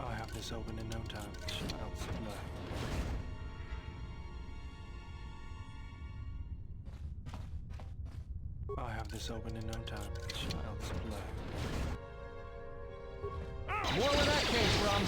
I have this open in no time. Child's play. I have this open in no time. Child's play. More where that came from.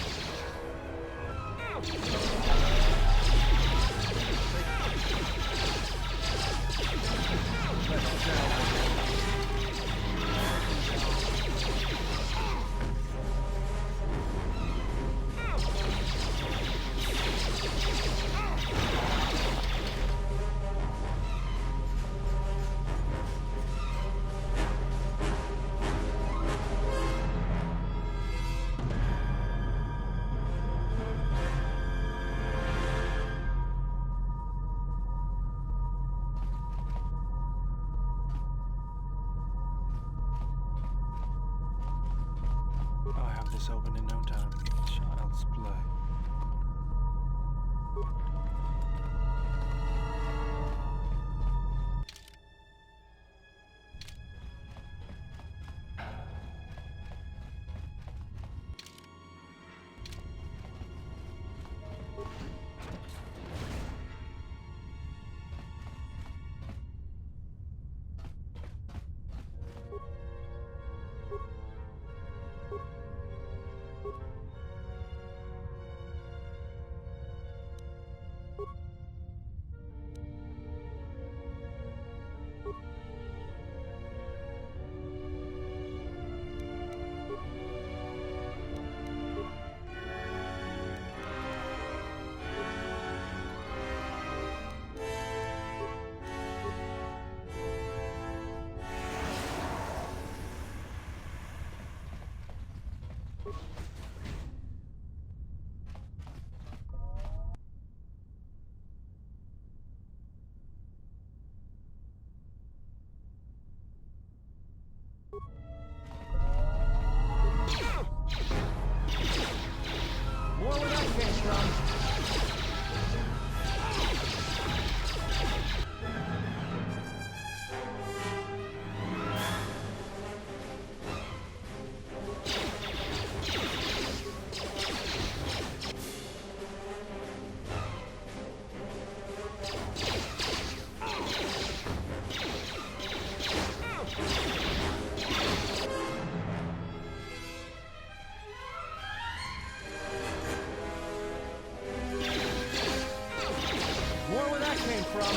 This open in no time. Child's play. More where that came from. More where that came from.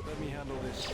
Let me handle this.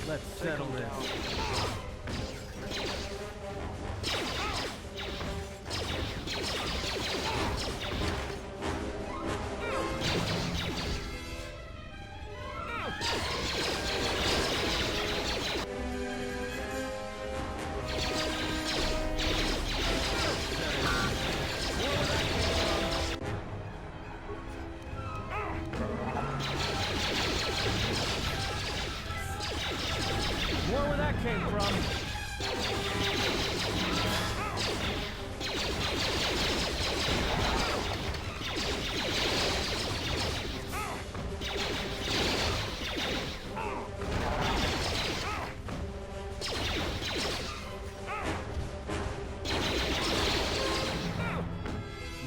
Let's settle this. More where that came from.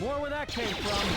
More where that came from.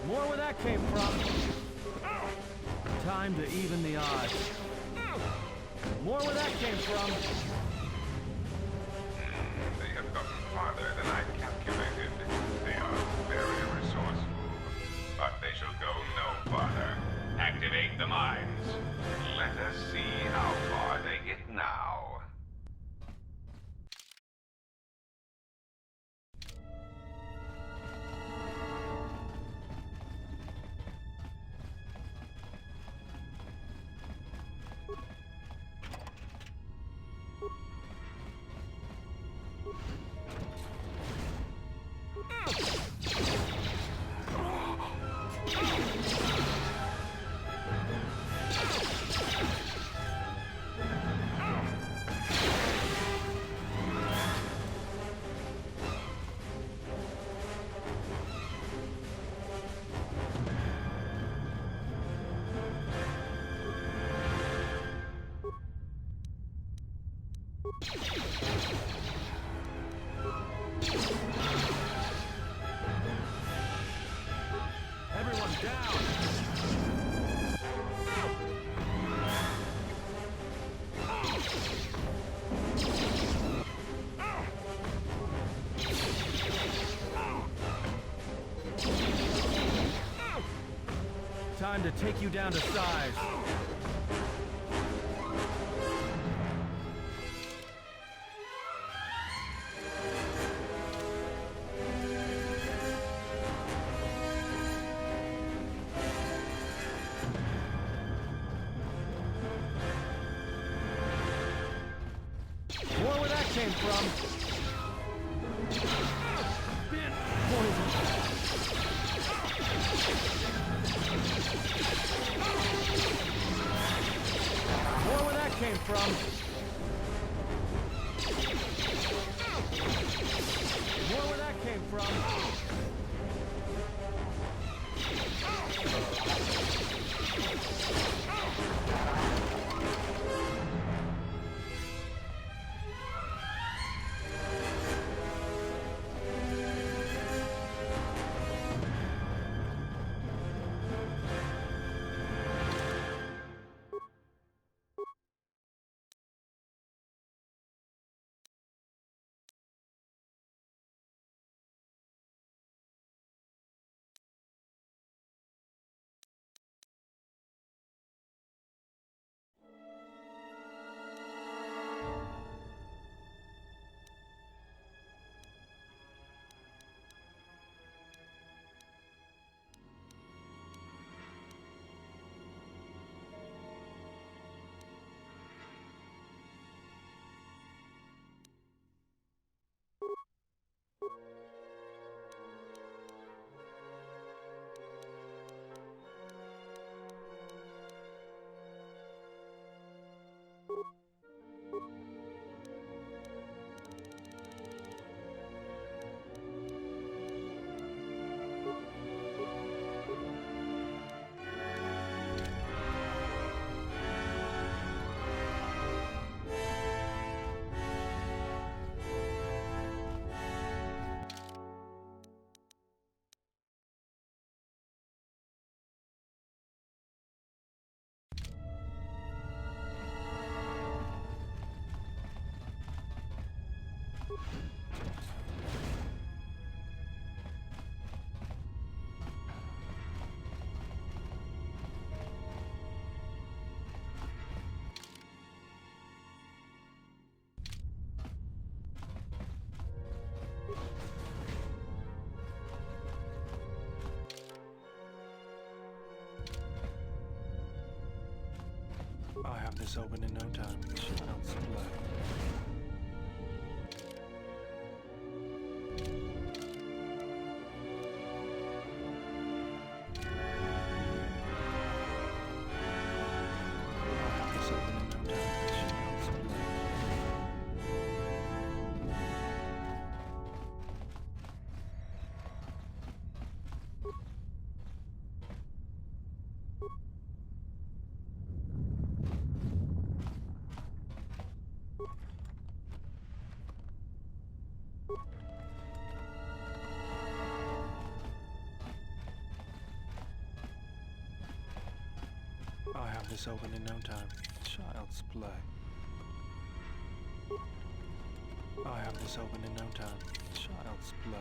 More where that came from. Time to even the odds. More where that came from. They have gotten farther than I calculated. They are very resourceful. But they shall go no farther. Activate the mines. Let us see how far they get now. Everyone down! Time to take you down to size. More where that came from. Bit poison. More where that came from. More where that came from. I have this open in no time. Child's play. I have this open in no time. Child's play. I have this open in no time. Child's play. I have this open in no time. Child's play.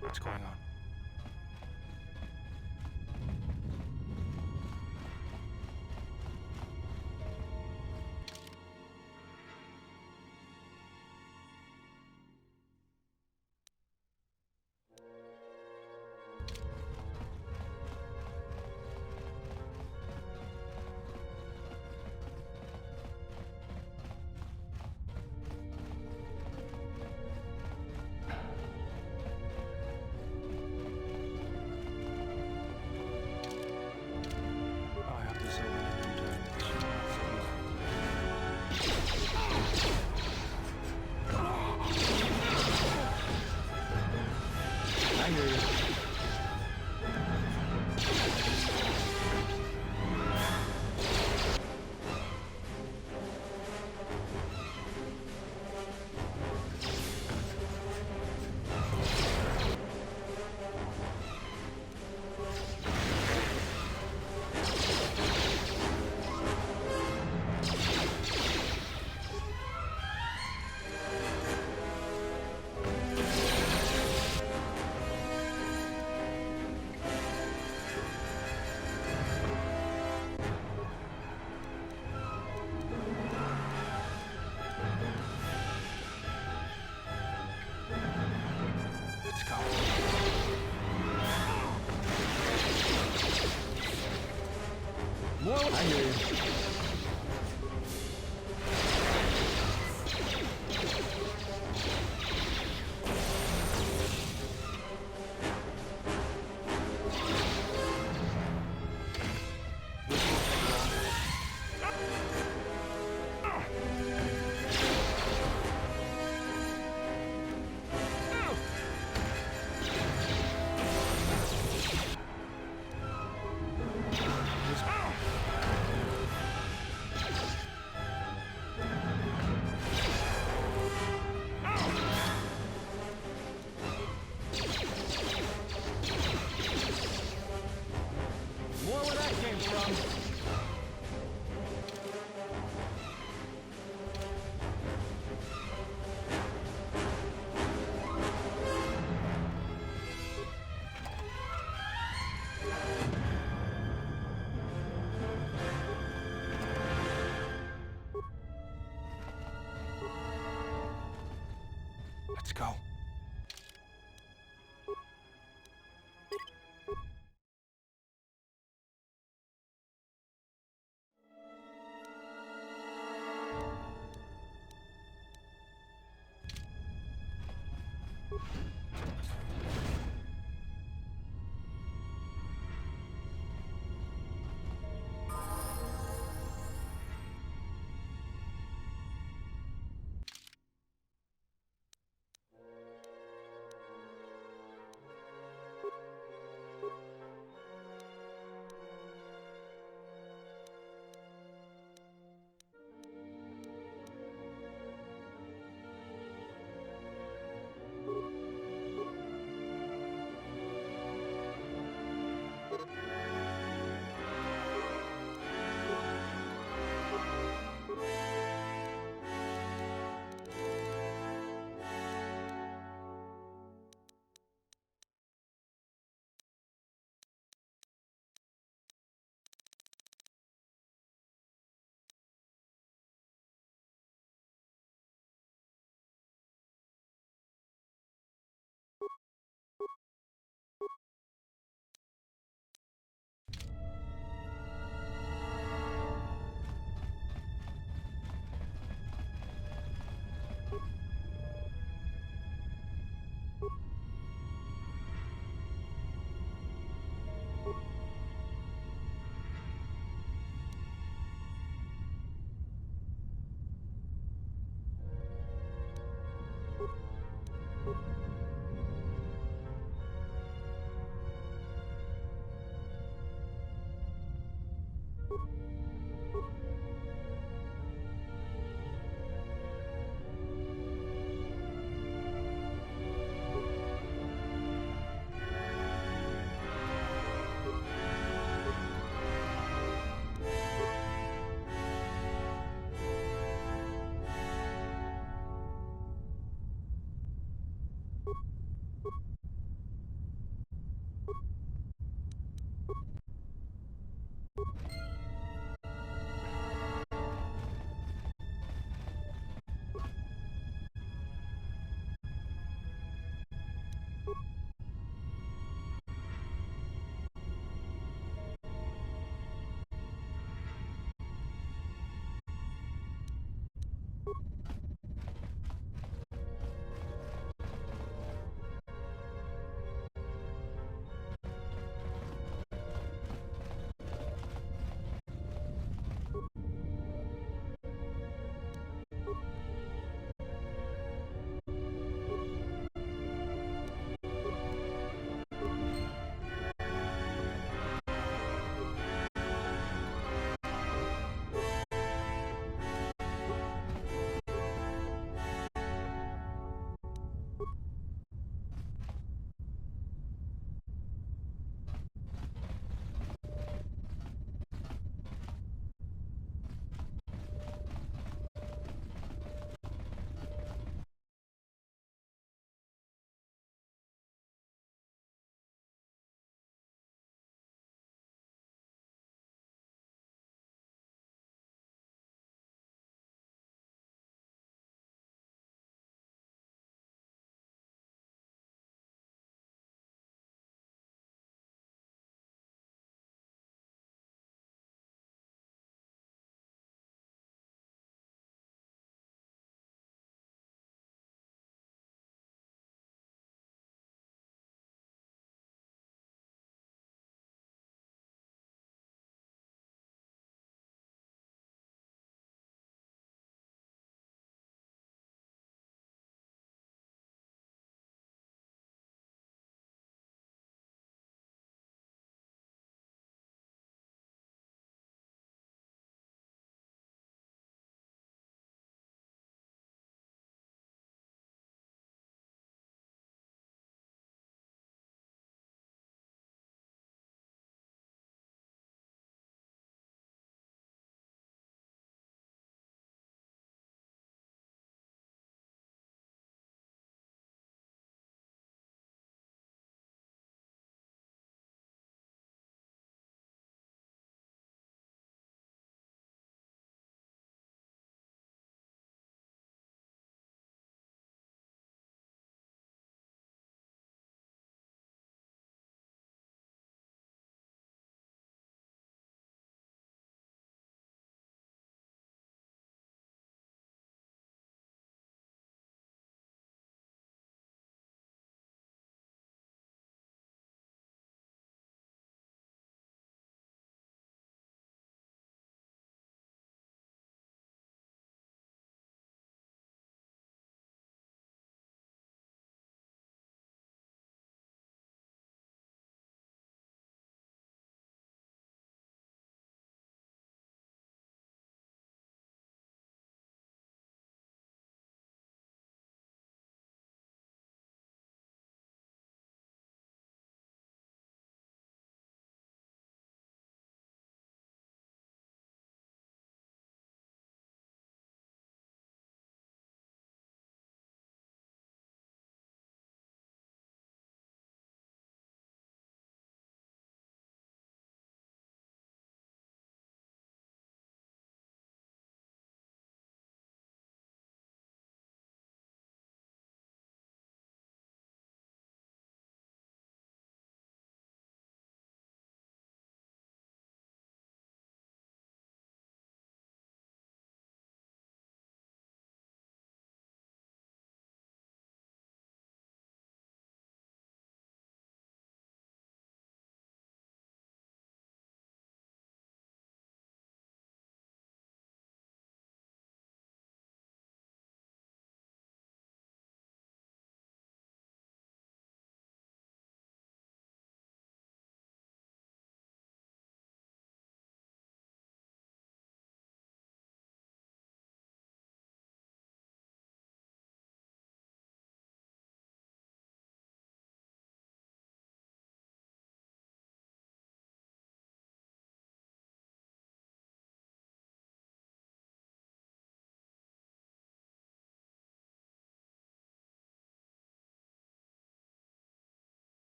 What's going on?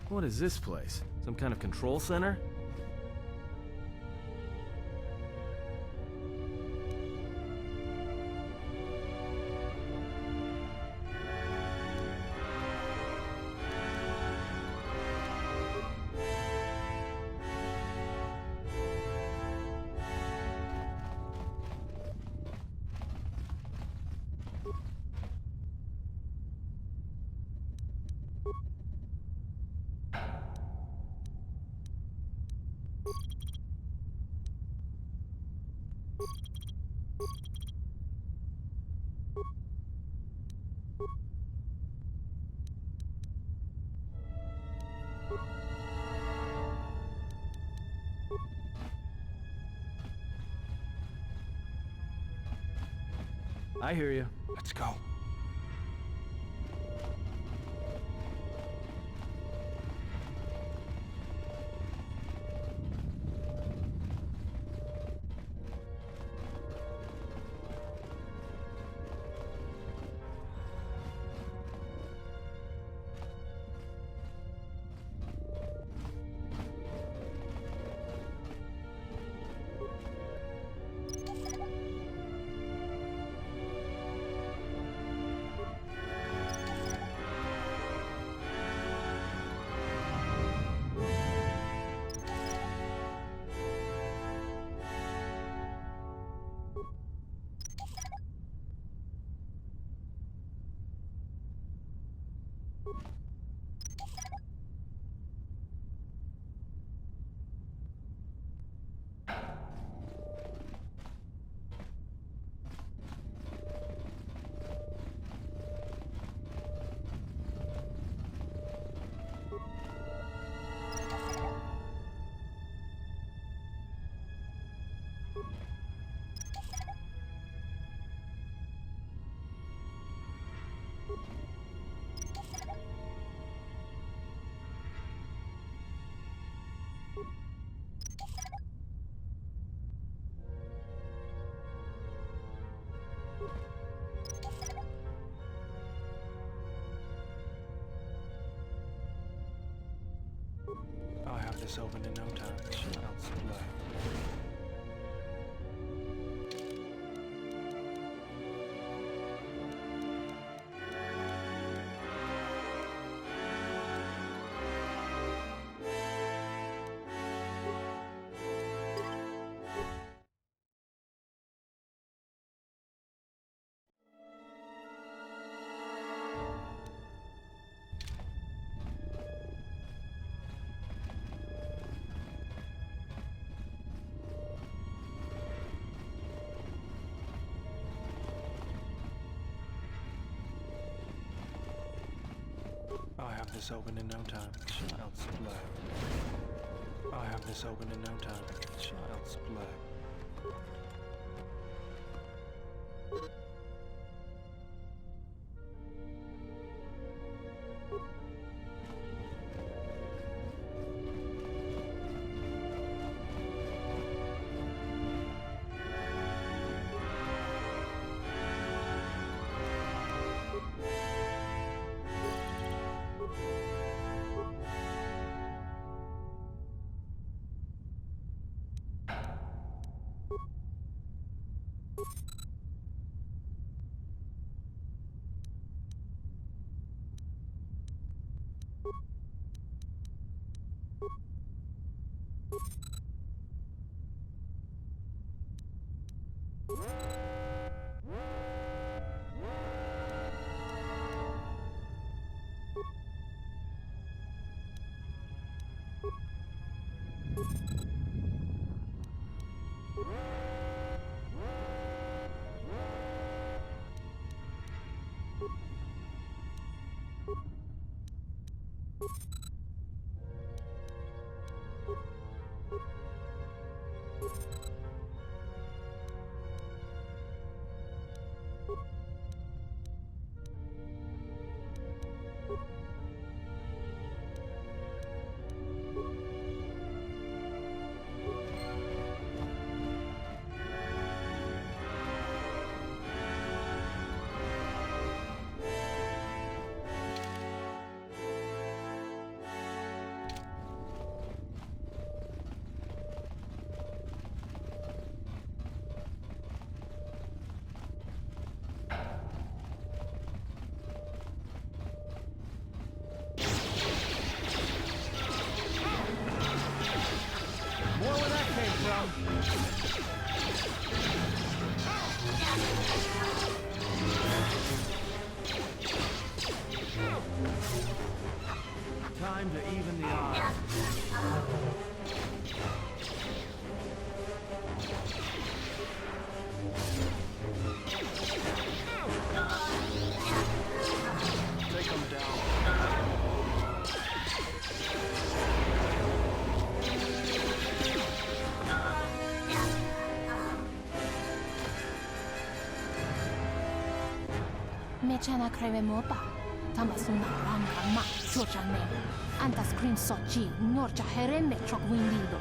What is this place? Some kind of control center? I hear you. Let's go. I'll have this open in no time. Child's play. this open in no time. Child's play. I have this open in no time. Child's play. Time to even the odds. Take them down. Mecena crevemo pa. Tamasuna ranka ma chocane. Anta screen sochi norcha herenne chok windido.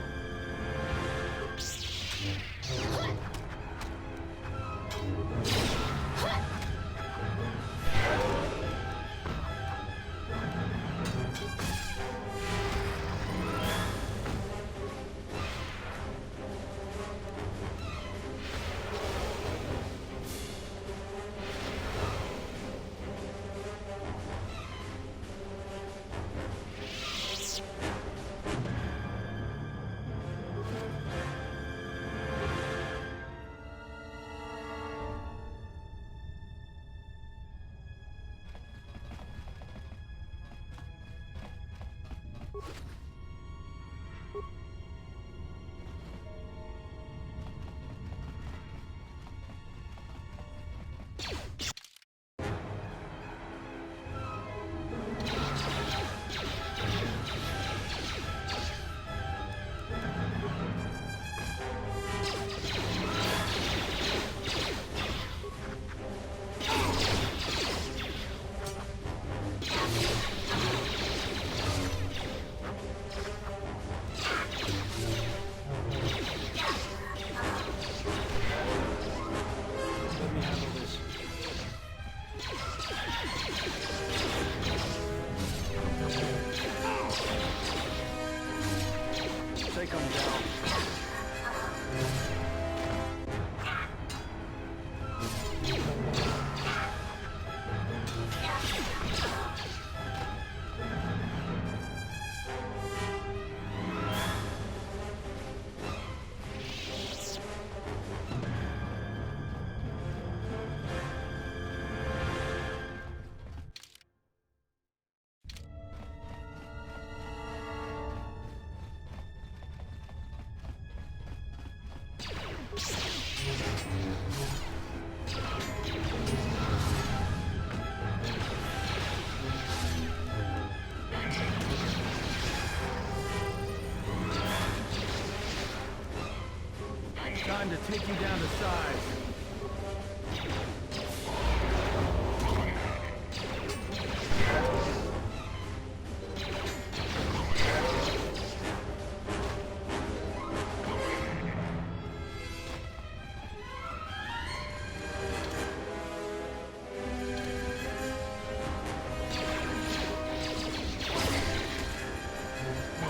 take you down to size.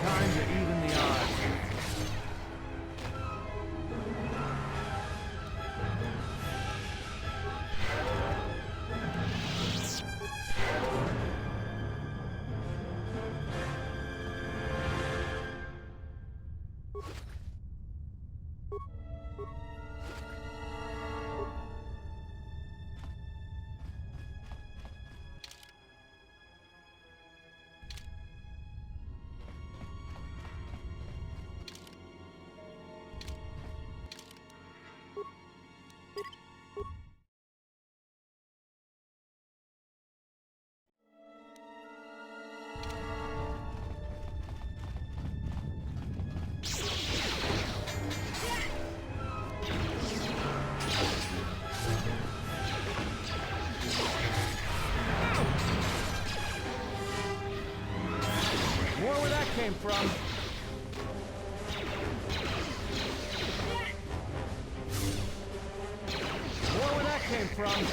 Time to even the odds. More where that came from. More where that came from.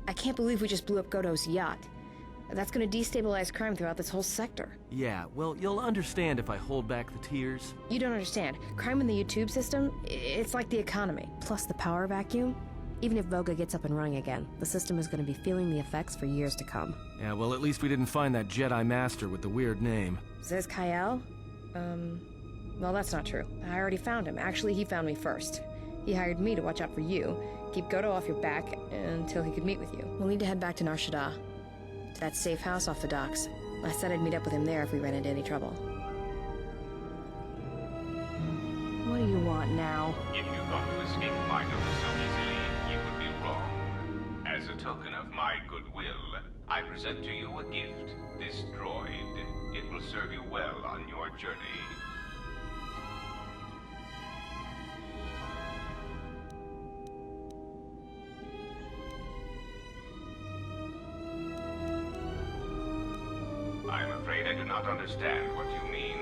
I can't believe we just blew up Godot's yacht. That's gonna destabilize crime throughout this whole sector. Yeah, well, you'll understand if I hold back the tears. You don't understand. Crime in the YouTube system, it's like the economy. Plus the power vacuum. Even if Voga gets up and running again, the system is gonna be feeling the effects for years to come. Yeah, well, at least we didn't find that Jedi Master with the weird name. Says Kyle? Well, that's not true. I already found him. Actually, he found me first. He hired me to watch out for you, keep Godo off your back until he could meet with you. We'll need to head back to Nar Shaddaa, to that safe house off the docks. I said I'd meet up with him there if we ran into any trouble. What do you want now? If you thought to escape my notice so easily, you would be wrong. As a token of my goodwill, I present to you a gift. This droid. It will serve you well on your journey. I'm afraid I do not understand what you mean.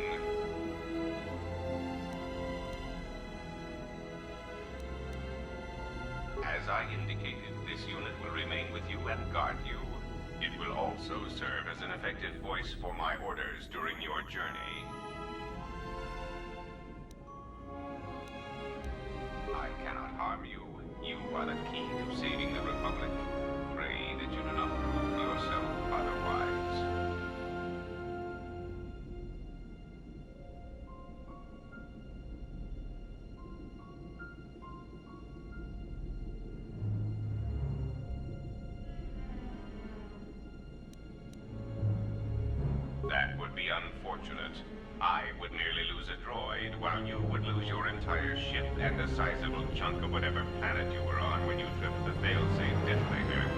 As I indicated, this unit will remain with you and guard you. It will also serve as an effective voice for my orders during your journey. I cannot harm you. You are the key to saving the Republic. Pray that you do not prove yourself otherwise. That would be unfortunate. I would nearly lose a droid, while you would lose your entire ship and a sizable chunk of whatever planet you were on when you tripped the failsafe detonator.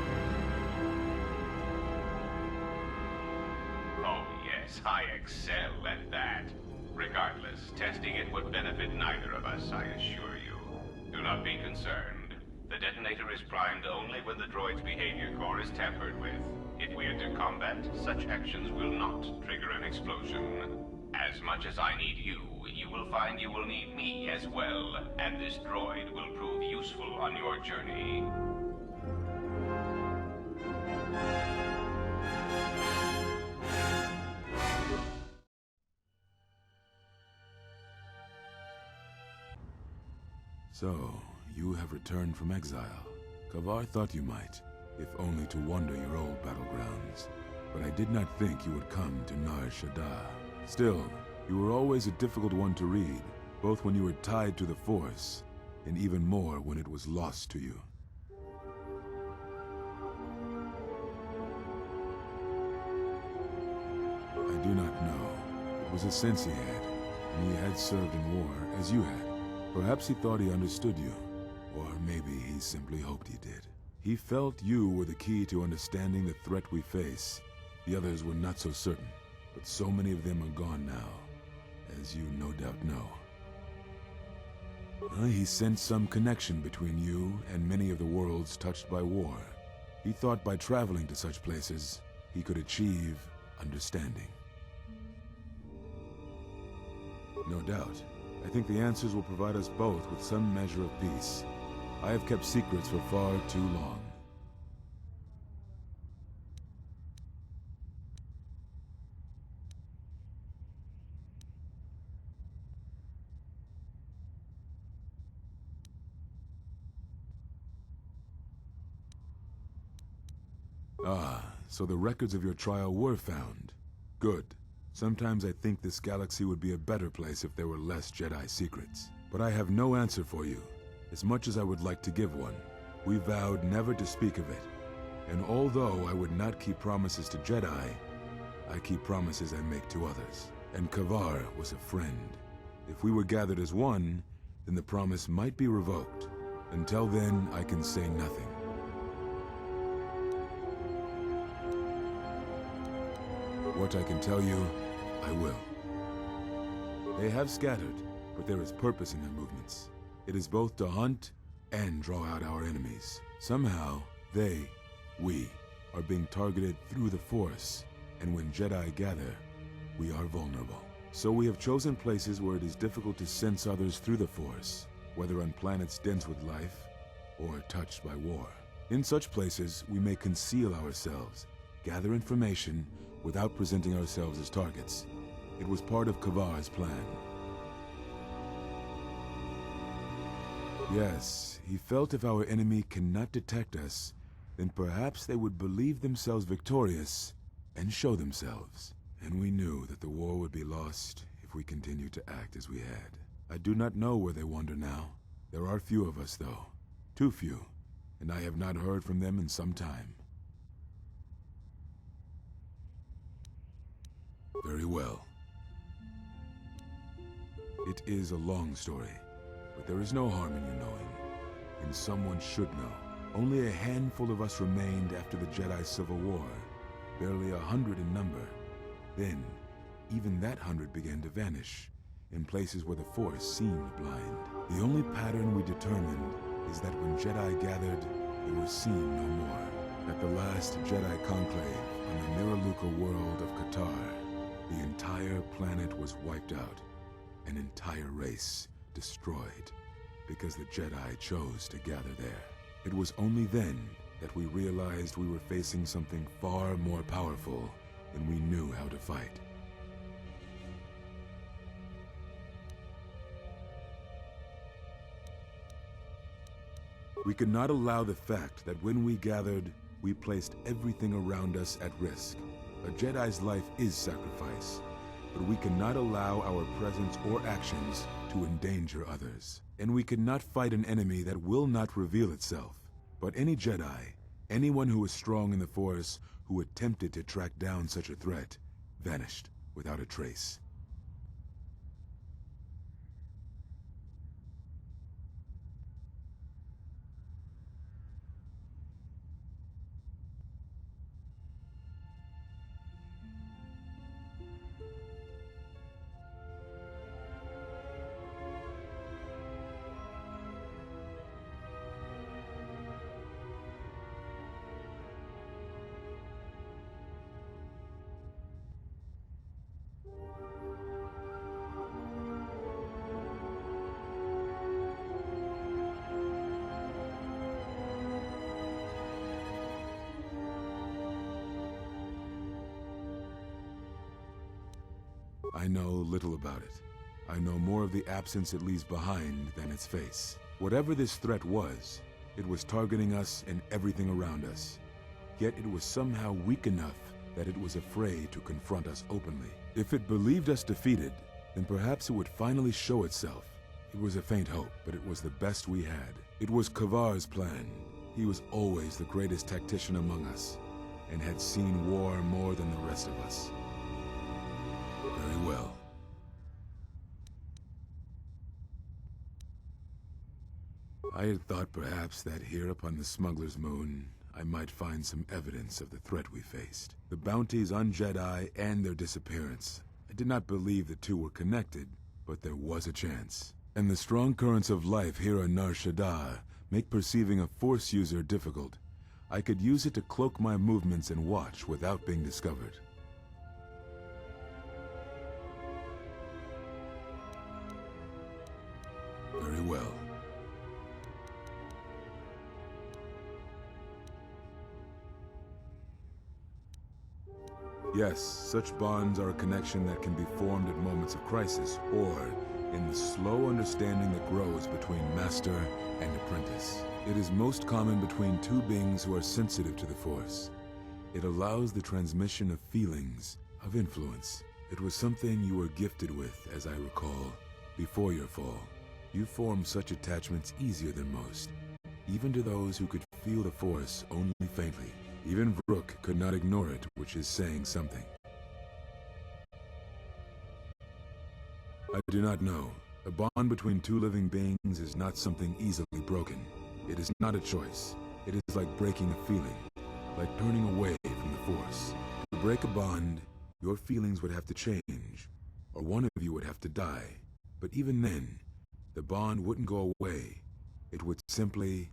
Oh yes, I excel at that. Regardless, testing it would benefit neither of us, I assure you. Do not be concerned. The detonator is primed only when the droid's behavior core is tampered with. If we enter combat, such actions will not trigger an explosion. As much as I need you, you will find you will need me as well, and this droid will prove useful on your journey. So, you have returned from exile. Kavar thought you might, if only to wander your old battlegrounds. But I did not think you would come to Nar Shaddaa. Still, you were always a difficult one to read, both when you were tied to the Force, and even more when it was lost to you. I do not know. It was a sense he had, and he had served in war, as you had. Perhaps he thought he understood you, or maybe he simply hoped he did. He felt you were the key to understanding the threat we face. The others were not so certain, but so many of them are gone now, as you no doubt know. He sensed some connection between you and many of the worlds touched by war. He thought by traveling to such places, he could achieve understanding. No doubt. I think the answers will provide us both with some measure of peace. I have kept secrets for far too long. Ah, so the records of your trial were found. Good. Sometimes I think this galaxy would be a better place if there were less Jedi secrets. But I have no answer for you, as much as I would like to give one. We vowed never to speak of it. And although I would not keep promises to Jedi, I keep promises I make to others. And Kavar was a friend. If we were gathered as one, then the promise might be revoked. Until then, I can say nothing. What I can tell you, I will. They have scattered, but there is purpose in their movements. It is both to hunt and draw out our enemies. Somehow, we, are being targeted through the Force, and when Jedi gather, we are vulnerable. So we have chosen places where it is difficult to sense others through the Force, whether on planets dense with life, or touched by war. In such places, we may conceal ourselves, gather information, without presenting ourselves as targets. It was part of Kavar's plan. Yes, he felt if our enemy cannot detect us, then perhaps they would believe themselves victorious and show themselves. And we knew that the war would be lost if we continued to act as we had. I do not know where they wander now. There are few of us, though. Too few, and I have not heard from them in some time. Very well. It is a long story, but there is no harm in you knowing, and someone should know. Only a handful of us remained after the Jedi Civil War, barely 100 in number. Then, even that 100 began to vanish, in places where the Force seemed blind. The only pattern we determined is that when Jedi gathered, they were seen no more. At the last Jedi conclave on the Miraluka world of Qatar, the entire planet was wiped out, an entire race destroyed, because the Jedi chose to gather there. It was only then that we realized we were facing something far more powerful than we knew how to fight. We could not allow the fact that when we gathered, we placed everything around us at risk. A Jedi's life is sacrifice, but we cannot allow our presence or actions to endanger others. And we cannot fight an enemy that will not reveal itself. But any Jedi, anyone who is strong in the Force, who attempted to track down such a threat, vanished without a trace. I know little about it. I know more of the absence it leaves behind than its face. Whatever this threat was, it was targeting us and everything around us. Yet it was somehow weak enough that it was afraid to confront us openly. If it believed us defeated, then perhaps it would finally show itself. It was a faint hope, but it was the best we had. It was Kavar's plan. He was always the greatest tactician among us, and had seen war more than the rest of us. Very well. I had thought perhaps that here upon the Smuggler's Moon, I might find some evidence of the threat we faced. The bounties on Jedi and their disappearance. I did not believe the two were connected, but there was a chance. And the strong currents of life here on Nar Shaddaa make perceiving a Force user difficult. I could use it to cloak my movements and watch without being discovered. Very well. Yes, such bonds are a connection that can be formed at moments of crisis, or in the slow understanding that grows between master and apprentice. It is most common between two beings who are sensitive to the Force. It allows the transmission of feelings, of influence. It was something you were gifted with, as I recall, before your fall. You formed such attachments easier than most, even to those who could feel the Force only faintly. Even Vrook could not ignore it, which is saying something. I do not know. A bond between two living beings is not something easily broken. It is not a choice. It is like breaking a feeling, like turning away from the Force. To break a bond, your feelings would have to change, or one of you would have to die. But even then, the bond wouldn't go away. It would simply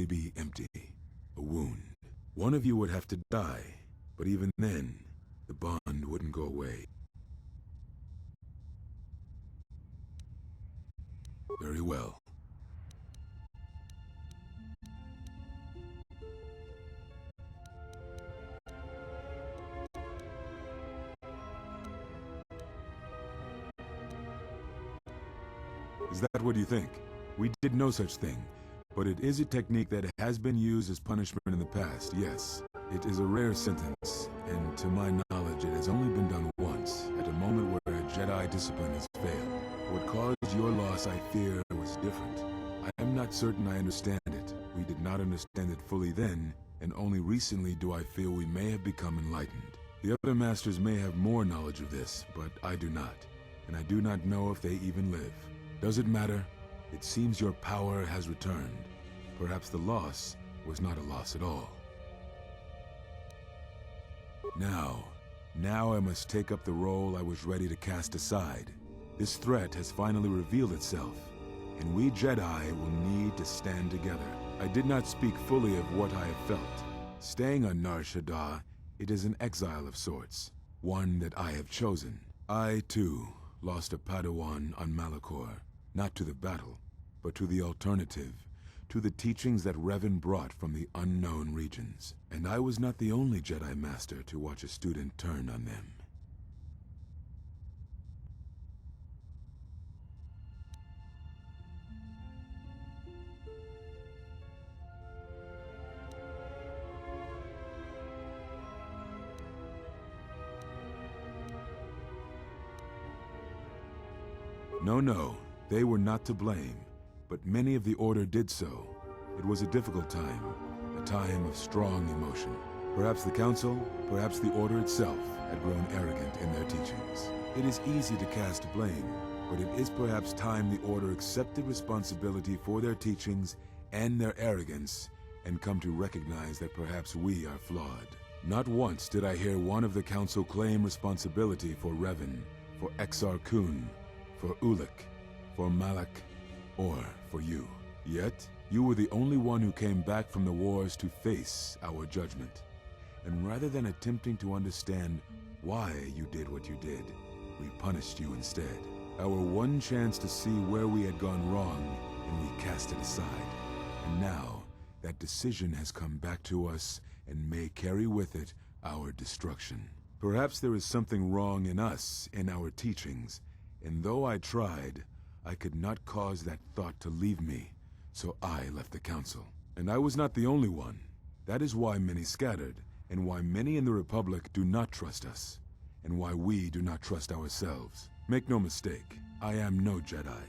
be empty. A wound. One of you would have to die, but even then, the bond wouldn't go away. Very well. Is that what you think? We did no such thing. But it is a technique that has been used as punishment in the past, yes. It is a rare sentence, and to my knowledge it has only been done once, at a moment where a Jedi discipline has failed. What caused your loss, I fear, was different. I am not certain I understand it. We did not understand it fully then, and only recently do I feel we may have become enlightened. The other masters may have more knowledge of this, but I do not, and I do not know if they even live. Does it matter? It seems your power has returned. Perhaps the loss was not a loss at all. Now I must take up the role I was ready to cast aside. This threat has finally revealed itself, and we Jedi will need to stand together. I did not speak fully of what I have felt. Staying on Nar Shaddaa, it is an exile of sorts, one that I have chosen. I, too, lost a Padawan on Malachor. Not to the battle, but to the alternative, to the teachings that Revan brought from the unknown regions. And I was not the only Jedi Master to watch a student turn on them. No. They were not to blame, but many of the Order did so. It was a difficult time, a time of strong emotion. Perhaps the Council, perhaps the Order itself, had grown arrogant in their teachings. It is easy to cast blame, but it is perhaps time the Order accepted responsibility for their teachings and their arrogance, and come to recognize that perhaps we are flawed. Not once did I hear one of the Council claim responsibility for Revan, for Exar Kun, for Ulic, for Malak, or for you. Yet, you were the only one who came back from the wars to face our judgment. And rather than attempting to understand why you did what you did, we punished you instead. Our one chance to see where we had gone wrong, and we cast it aside. And now, that decision has come back to us and may carry with it our destruction. Perhaps there is something wrong in us, in our teachings, and though I tried, I could not cause that thought to leave me, so I left the Council. And I was not the only one. That is why many scattered, and why many in the Republic do not trust us, and why we do not trust ourselves. Make no mistake, I am no Jedi.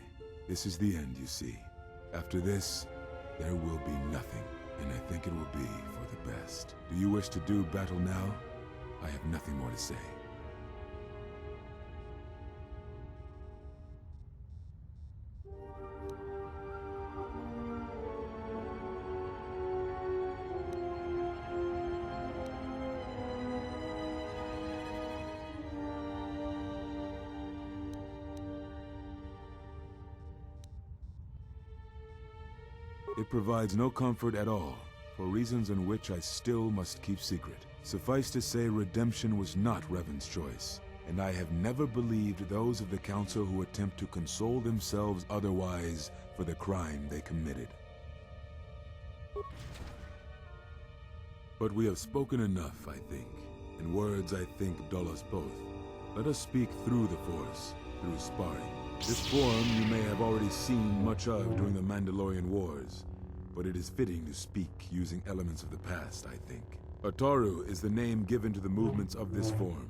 This is the end, you see. After this, there will be nothing, and I think it will be for the best. Do you wish to do battle now? I have nothing more to say. It provides no comfort at all, for reasons in which I still must keep secret. Suffice to say, redemption was not Revan's choice, and I have never believed those of the Council who attempt to console themselves otherwise for the crime they committed. But we have spoken enough, I think, and words, I think, dull us both. Let us speak through the Force, through sparring. This form you may have already seen much of during the Mandalorian Wars, but it is fitting to speak using elements of the past, I think. Ataru is the name given to the movements of this form.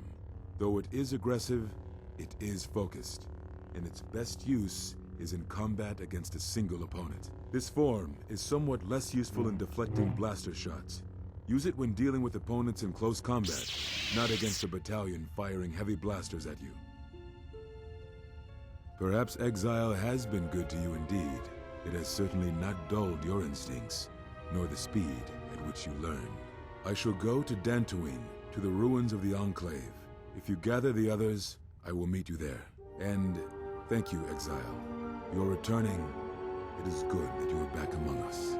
Though it is aggressive, it is focused, and its best use is in combat against a single opponent. This form is somewhat less useful in deflecting blaster shots. Use it when dealing with opponents in close combat, not against a battalion firing heavy blasters at you. Perhaps exile has been good to you indeed. It has certainly not dulled your instincts, nor the speed at which you learn. I shall go to Dantooine, to the ruins of the Enclave. If you gather the others, I will meet you there. And thank you, Exile. You're returning. It is good that you are back among us.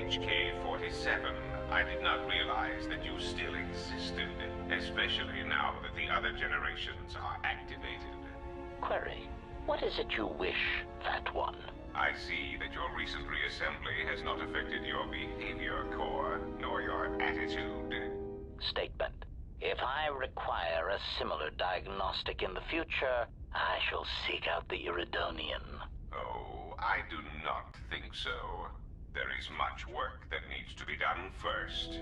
HK-47. I did not realize that you still existed, especially now that the other generations are activated. Query. What is it you wish, Fat One? I see that your recent reassembly has not affected your behavior core, nor your attitude. Statement. If I require a similar diagnostic in the future, I shall seek out the Iridonian. Oh, I do not think so. There is much work that needs to be done first.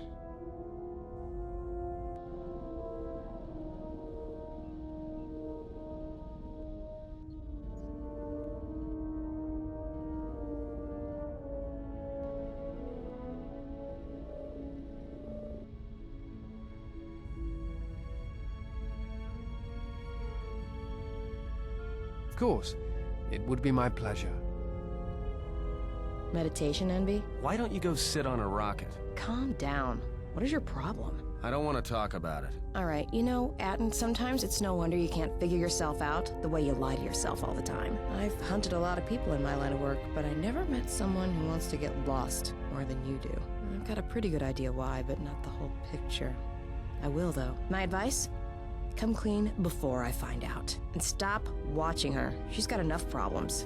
Of course. It would be my pleasure. Meditation, Envy? Why don't you go sit on a rocket? Calm down. What is your problem? I don't want to talk about it. Alright, you know, Atten, sometimes it's no wonder you can't figure yourself out the way you lie to yourself all the time. I've hunted a lot of people in my line of work, but I never met someone who wants to get lost more than you do. I've got a pretty good idea why, but not the whole picture. I will, though. My advice? Come clean before I find out. And stop watching her. She's got enough problems.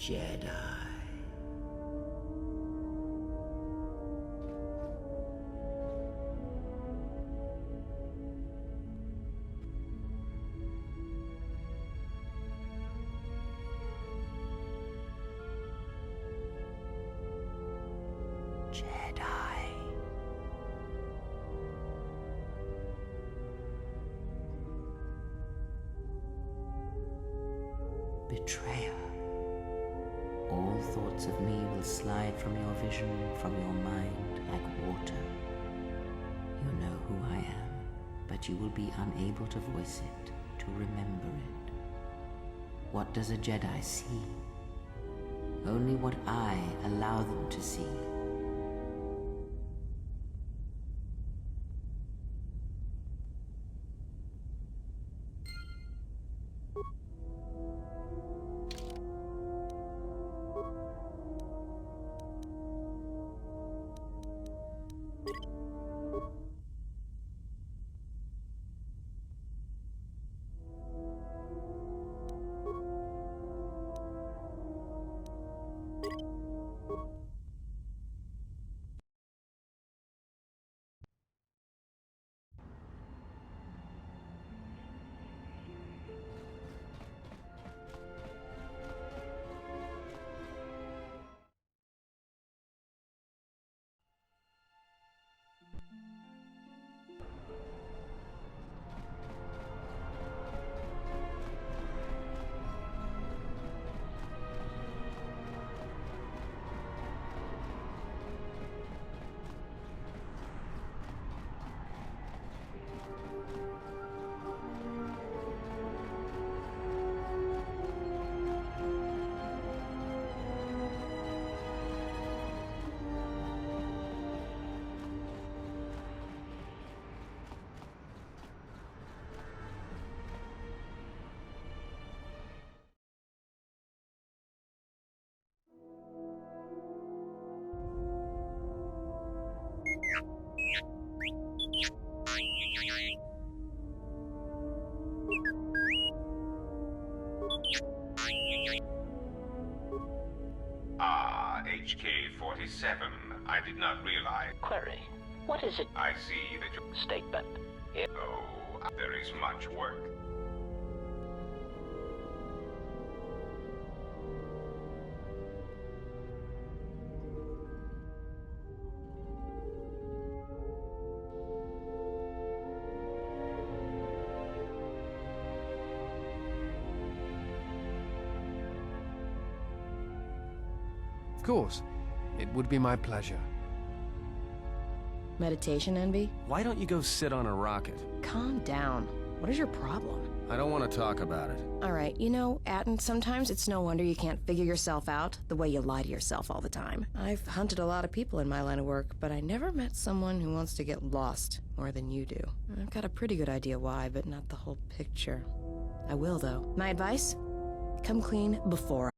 Jedi. Betrayer. All thoughts of me will slide from your vision, from your mind, like water. You know who I am, but you will be unable to voice it, to remember it. What does a Jedi see? Only what I allow them to see. HK-47. I did not realize. Query. What is it? I see that you... Statement. Oh, there is much work. Of course. It would be my pleasure. Meditation, Envy? Why don't you go sit on a rocket? Calm down. What is your problem? I don't want to talk about it. All right, you know, Atten, sometimes it's no wonder you can't figure yourself out the way you lie to yourself all the time. I've hunted a lot of people in my line of work, but I never met someone who wants to get lost more than you do. I've got a pretty good idea why, but not the whole picture. I will, though. My advice? Come clean before.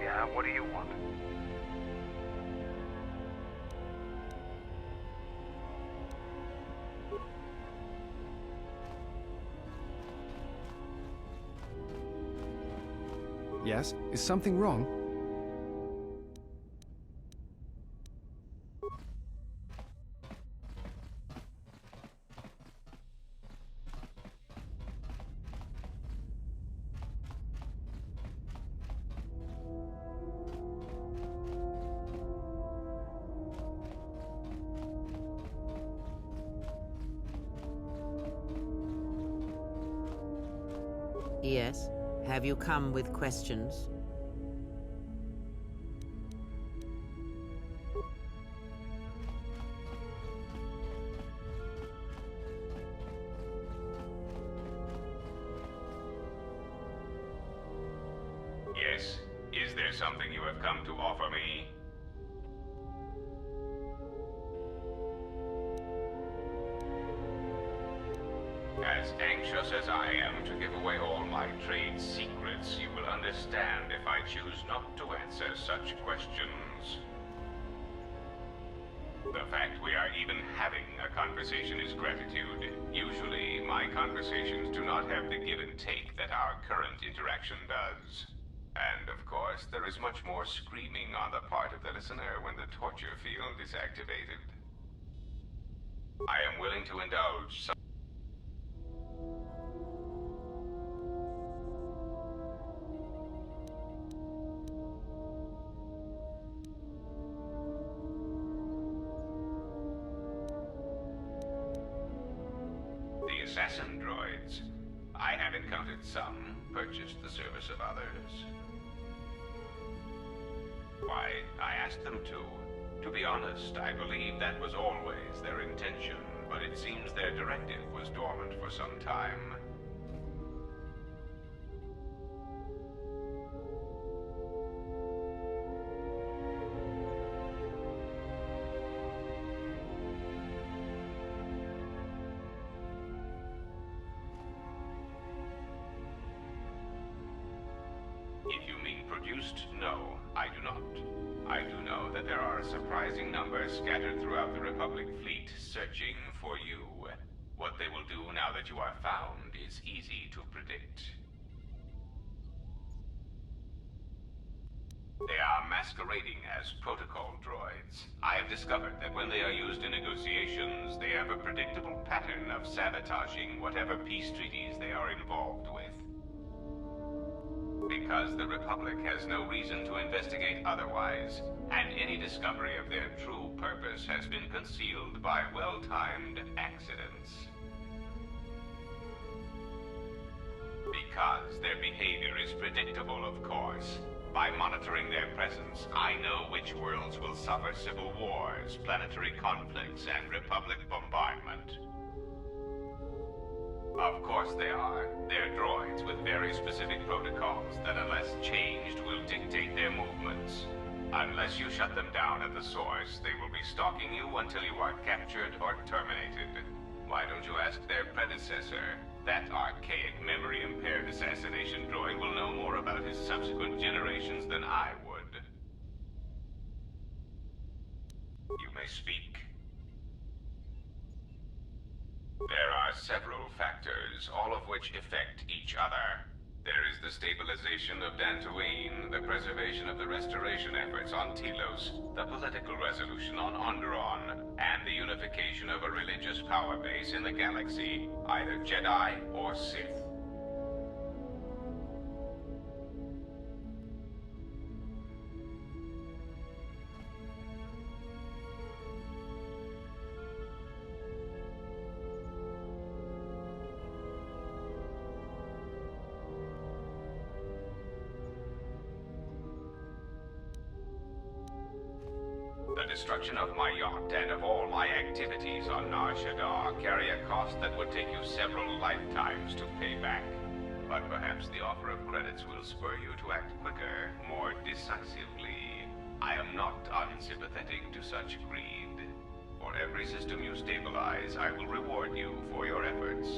Yeah, what do you want? Yes? Is something wrong? Yes? Have you come with questions? Yes. Is there something you have come to offer me? As anxious as I am to give away all my trade secrets, you will understand if I choose not to answer such questions. The fact we are even having a conversation is gratitude. Usually, my conversations do not have the give and take that our current interaction does. And of course, there is much more screaming on the part of the listener when the torture field is activated. I am willing to indulge some... The assassin droids. I have encountered some, purchased the service of others. Why, I asked them to. To be honest, I believe that was always their intention, but it seems their directive was dormant for some time. If you mean produced, no, I do not. I do know that there are a surprising number scattered throughout the Republic fleet searching for you. What they will do now that you are found is easy to predict. They are masquerading as protocol droids. I have discovered that when they are used in negotiations, they have a predictable pattern of sabotaging whatever peace treaties they are involved with. Because the Republic has no reason to investigate otherwise, and any discovery of their true purpose has been concealed by well-timed accidents. Because their behavior is predictable, of course. By monitoring their presence, I know which worlds will suffer civil wars, planetary conflicts, and Republic bombardment. Of course they are. They're droids with very specific protocols that, unless changed, will dictate their movements. Unless you shut them down at the source, they will be stalking you until you are captured or terminated. Why don't you ask their predecessor? That archaic, memory-impaired assassination droid will know more about his subsequent generations than I would. You may speak. There are several factors, all of which affect each other. There is the stabilization of Dantooine, the preservation of the restoration efforts on Telos, the political resolution on Onderon, and the unification of a religious power base in the galaxy, either Jedi or Sith. The destruction of my yacht and of all my activities on Nar Shaddaa carry a cost that would take you several lifetimes to pay back. But perhaps the offer of credits will spur you to act quicker, more decisively. I am not unsympathetic to such greed. For every system you stabilize, I will reward you for your efforts.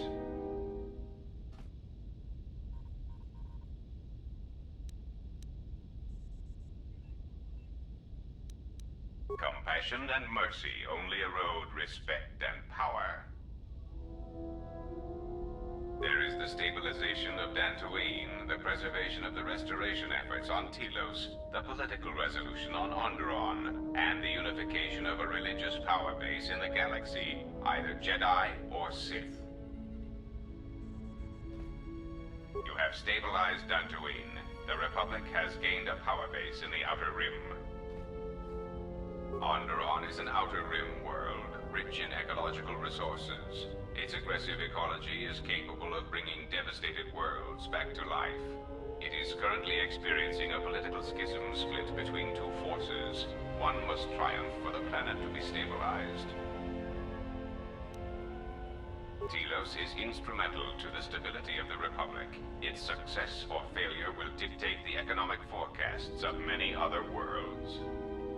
Compassion and mercy only erode respect and power. There is the stabilization of Dantooine, the preservation of the restoration efforts on Telos, the political resolution on Onderon, and the unification of a religious power base in the galaxy, either Jedi or Sith. You have stabilized Dantooine. The Republic has gained a power base in the Outer Rim. Onderon is an Outer Rim world, rich in ecological resources. Its aggressive ecology is capable of bringing devastated worlds back to life. It is currently experiencing a political schism split between two forces. One must triumph for the planet to be stabilized. Telos is instrumental to the stability of the Republic. Its success or failure will dictate the economic forecasts of many other worlds.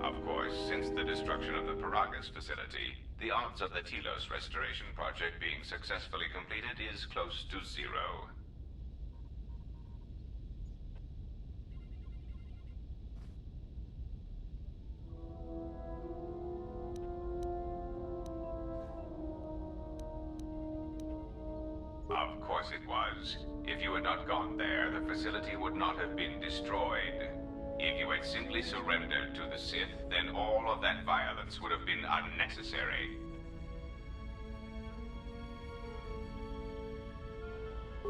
Of course, since the destruction of the Paragus facility, the odds of the Telos restoration project being successfully completed is close to zero. Of course it was. If you had not gone there, the facility would not have been destroyed. If you had simply surrendered to the Sith, then all of that violence would have been unnecessary.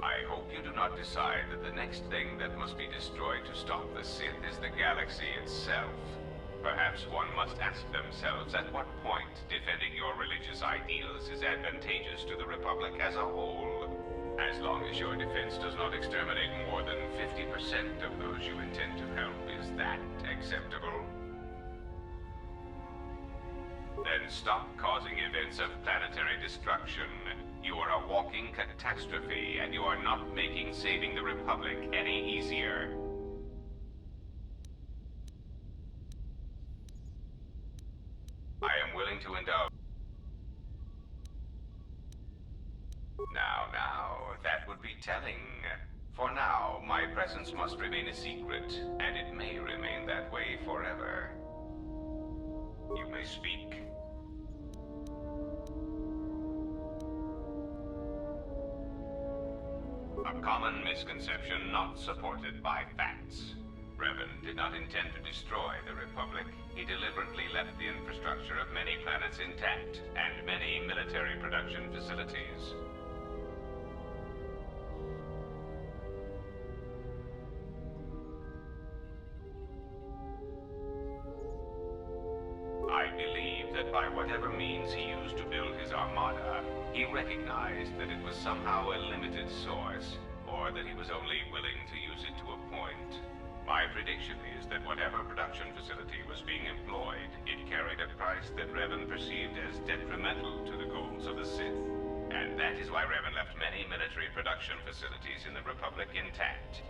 I hope you do not decide that the next thing that must be destroyed to stop the Sith is the galaxy itself. Perhaps one must ask themselves at what point defending your religious ideals is advantageous to the Republic as a whole. As long as your defense does not exterminate more than 50% of those you intend to help, is that acceptable? Then stop causing events of planetary destruction. You are a walking catastrophe, and you are not making saving the Republic any easier. I am willing to indulge. Now, that would be telling. For now, my presence must remain a secret, and it may remain that way forever. You may speak. A common misconception not supported by facts. Revan did not intend to destroy the Republic. He deliberately left the infrastructure of many planets intact, and many military production facilities. I believe that by whatever means he used to build his armada, he recognized that it was somehow a limited source, or that he was only willing to use it to a point. My prediction is that whatever production facility was being employed, it carried a price that Revan perceived as detrimental to the goals of the Sith. And that is why Revan left many military production facilities in the Republic intact.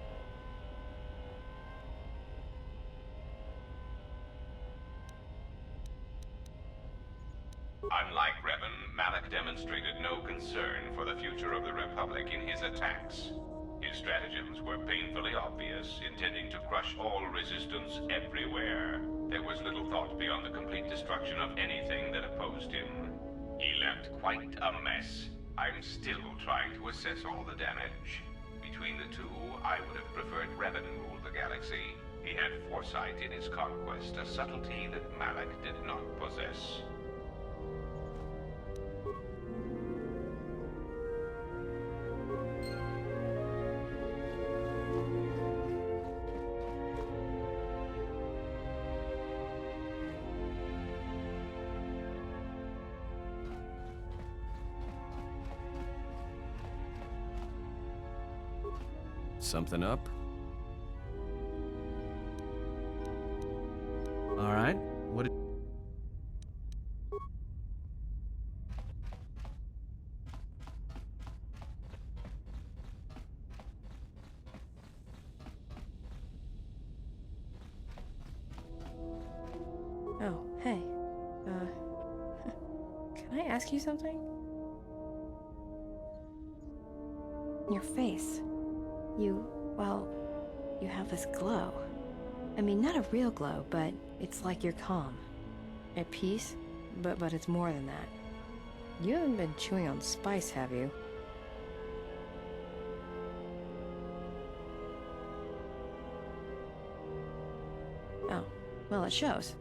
Unlike Revan, Malak demonstrated no concern for the future of the Republic in his attacks. His stratagems were painfully obvious, intending to crush all resistance everywhere. There was little thought beyond the complete destruction of anything that opposed him. He left quite a mess. I'm still trying to assess all the damage. Between the two, I would have preferred Revan rule the galaxy. He had foresight in his conquest, a subtlety that Malak did not possess. Something up? All right. What? Oh, hey. Can I ask you something? Your face. You have this glow. I mean, not a real glow, but it's like you're calm. At peace, but it's more than that. You haven't been chewing on spice, have you? Oh, well, it shows.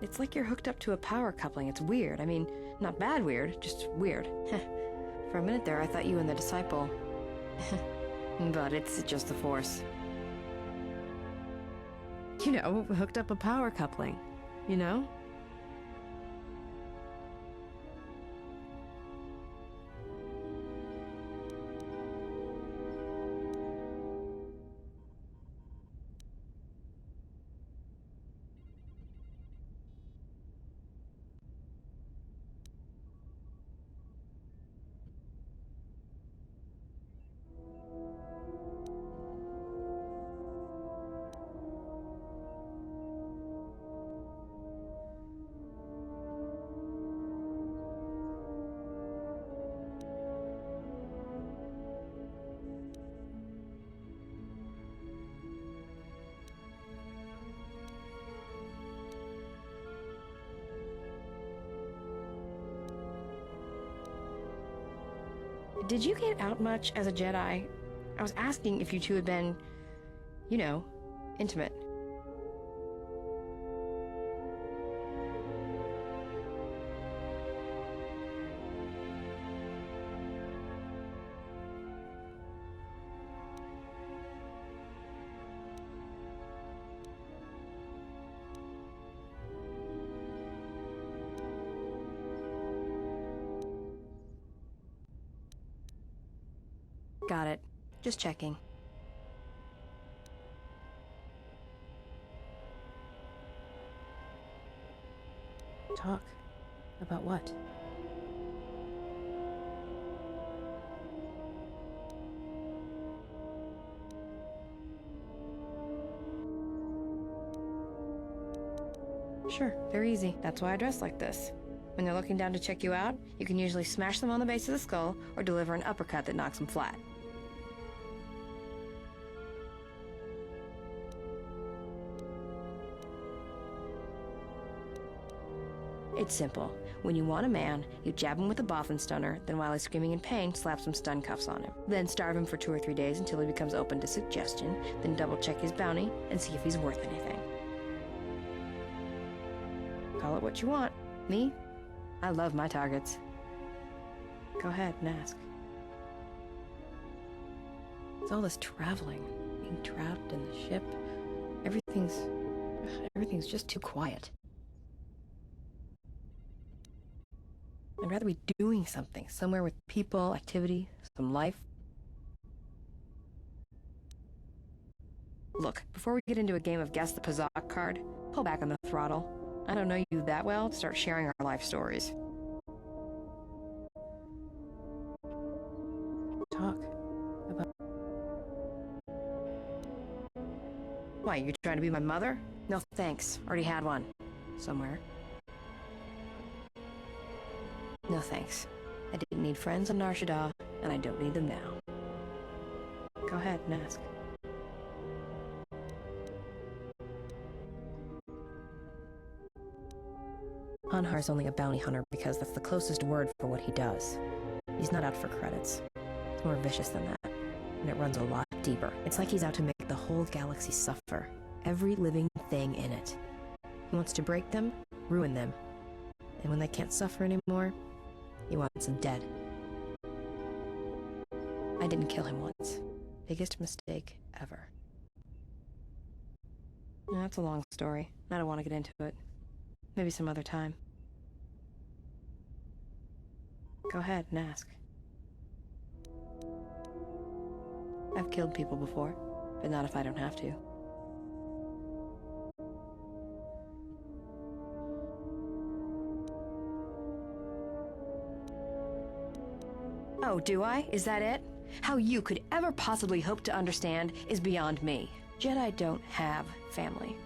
It's like you're hooked up to a power coupling. It's weird. I mean, not bad weird, just weird. For a minute there, I thought you and the disciple... But it's just the Force. You know, hooked up a power coupling. You know? Did you get out much as a Jedi? I was asking if you two had been, you know, intimate. Got it. Just checking. Talk? About what? Sure, very easy. That's why I dress like this. When they're looking down to check you out, you can usually smash them on the base of the skull or deliver an uppercut that knocks them flat. It's simple. When you want a man, you jab him with a boffin stunner, then while he's screaming in pain, slap some stun cuffs on him. Then starve him for 2 or 3 days until he becomes open to suggestion, then double check his bounty and see if he's worth anything. Call it what you want. Me? I love my targets. Go ahead and ask. It's all this traveling, being trapped in the ship. Everything's just too quiet. I'd rather be doing something, somewhere with people, activity, some life. Look, before we get into a game of Guess the Pazak card, pull back on the throttle. I don't know you that well to start sharing our life stories. Talk about... Why, you trying to be my mother? No thanks, already had one. Somewhere. No thanks. I didn't need friends on Nar Shaddaa, and I don't need them now. Go ahead and ask. Anhar's only a bounty hunter because that's the closest word for what he does. He's not out for credits. It's more vicious than that, and it runs a lot deeper. It's like he's out to make the whole galaxy suffer. Every living thing in it. He wants to break them, ruin them, and when they can't suffer anymore, he wants them dead. I didn't kill him once. Biggest mistake ever. Yeah, that's a long story. I don't want to get into it. Maybe some other time. Go ahead and ask. I've killed people before, but not if I don't have to. Oh, do I? Is that it? How you could ever possibly hope to understand is beyond me. Jedi don't have family.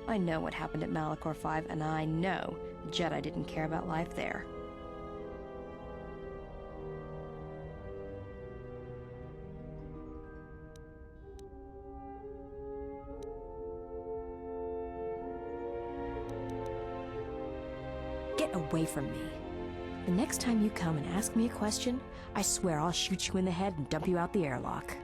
I know what happened at Malachor 5, and I know the Jedi didn't care about life there. Get away from me. The next time you come and ask me a question, I swear I'll shoot you in the head and dump you out the airlock.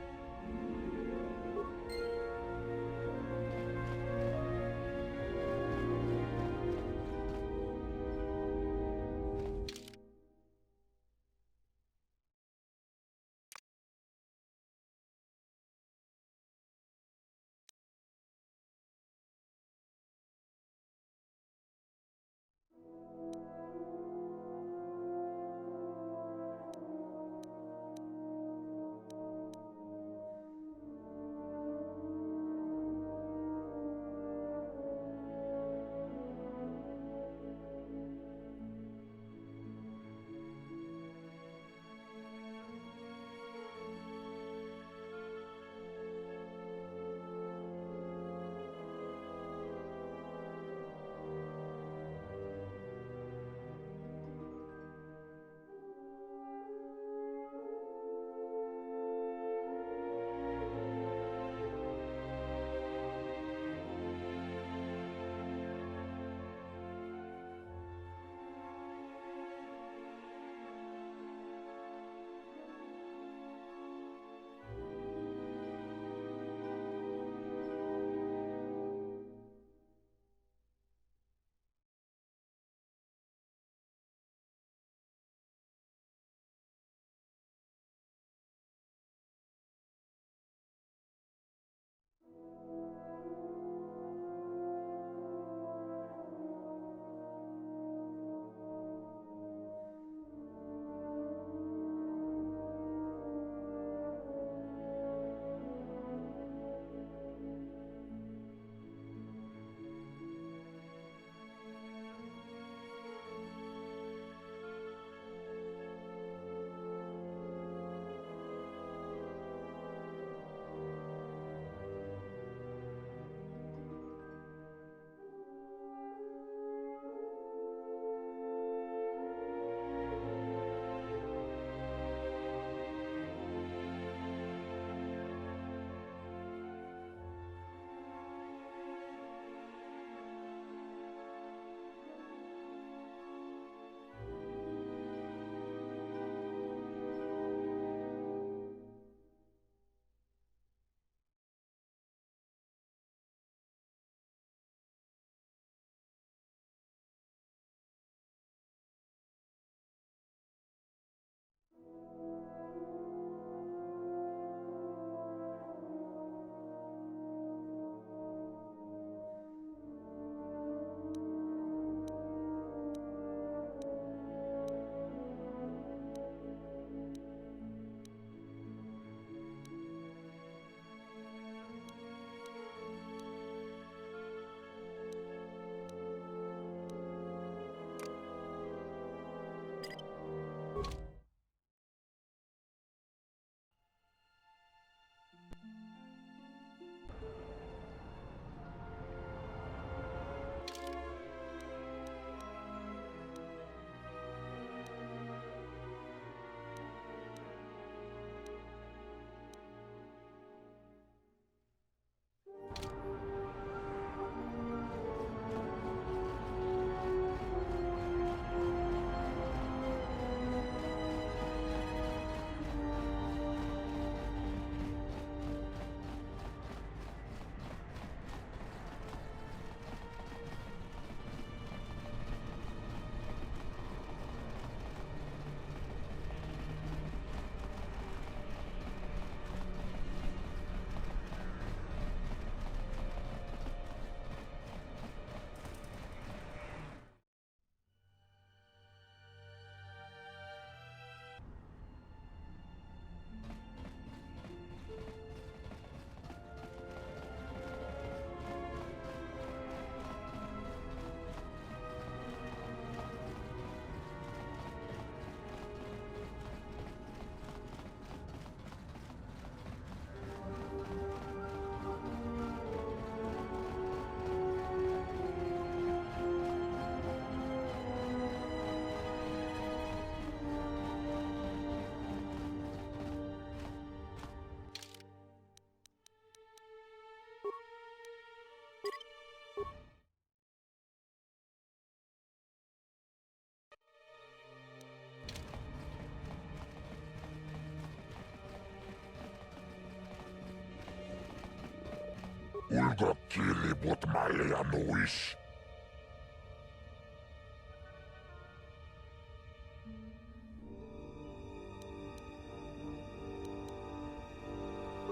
Ulgo kili but malianuish.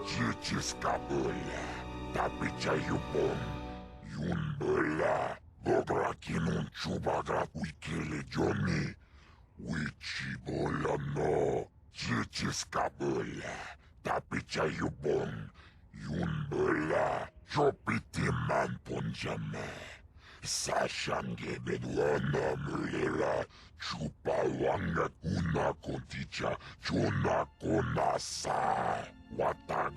Jijiska böla, tapicha yupon. Yun böla, gogra kinun chubagra wikili joni. Wichi bola no. Jijiska böla, tapicha yupon. Yun böla, chopiti man ponjame. Sashange bedwana mulera, chupa wanga kuna konticha, chona konasa. Watag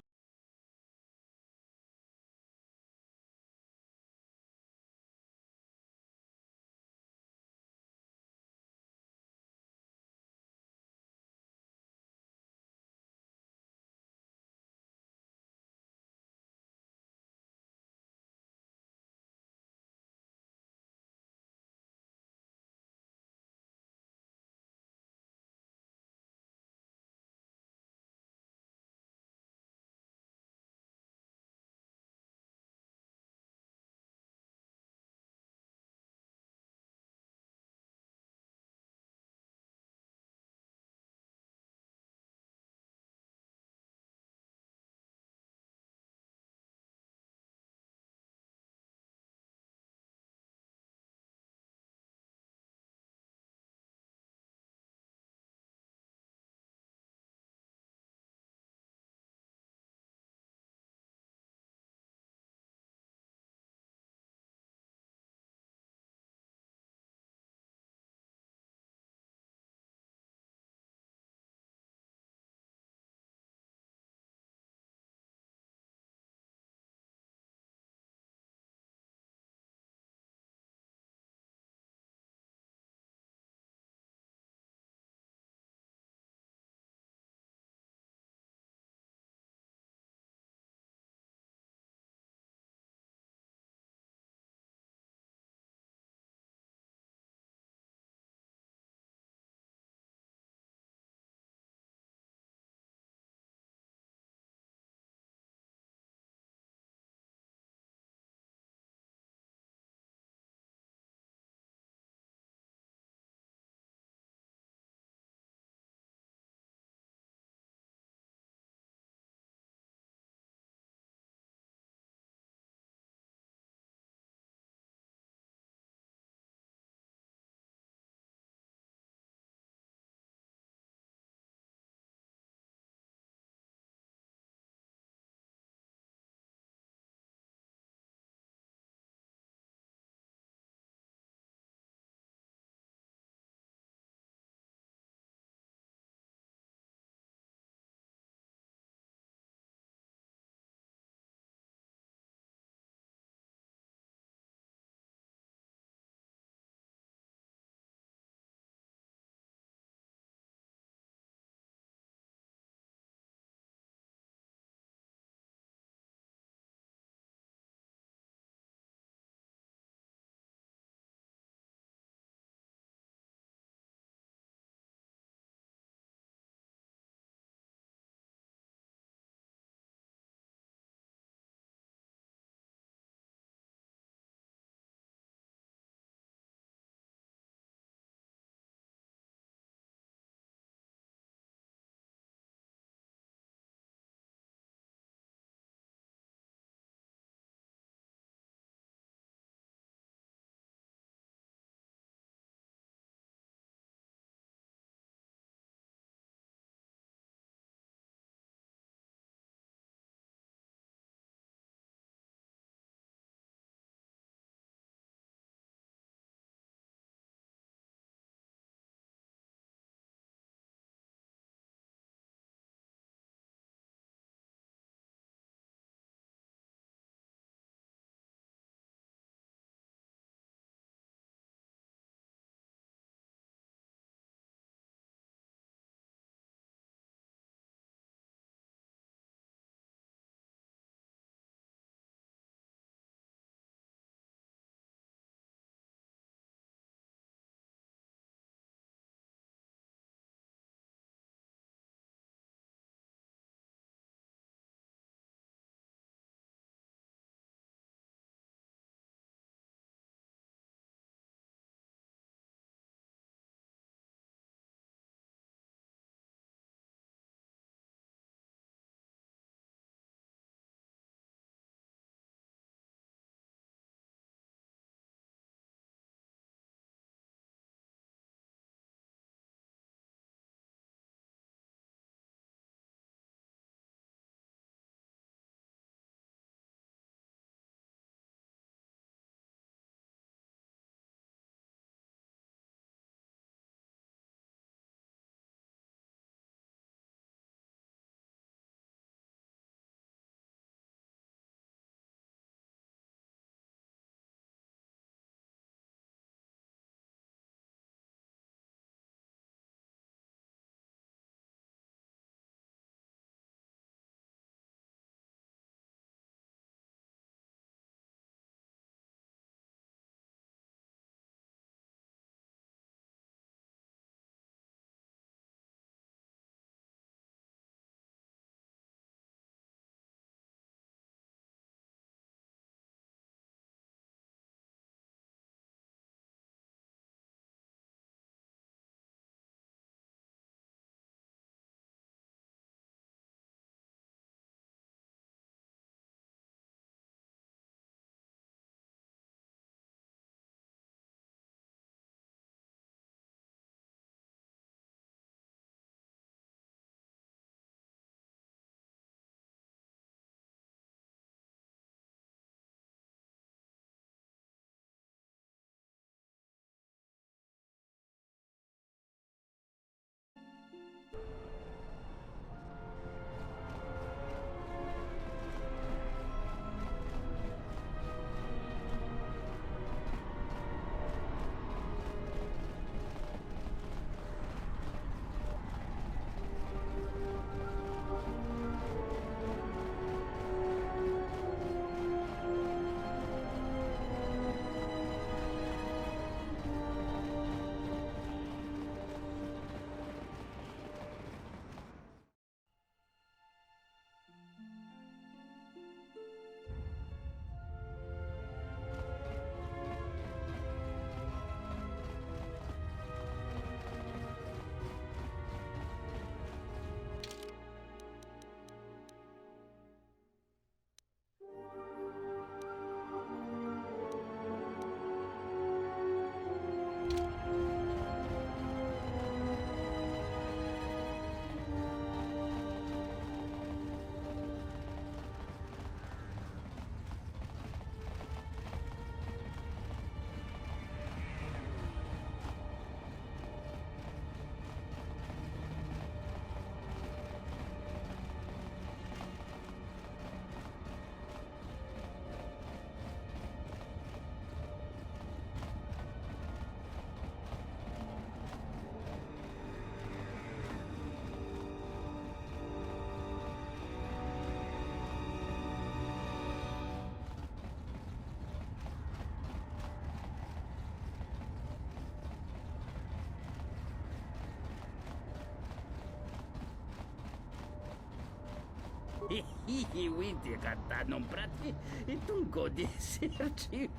Uite că ta non prate e un gode serci.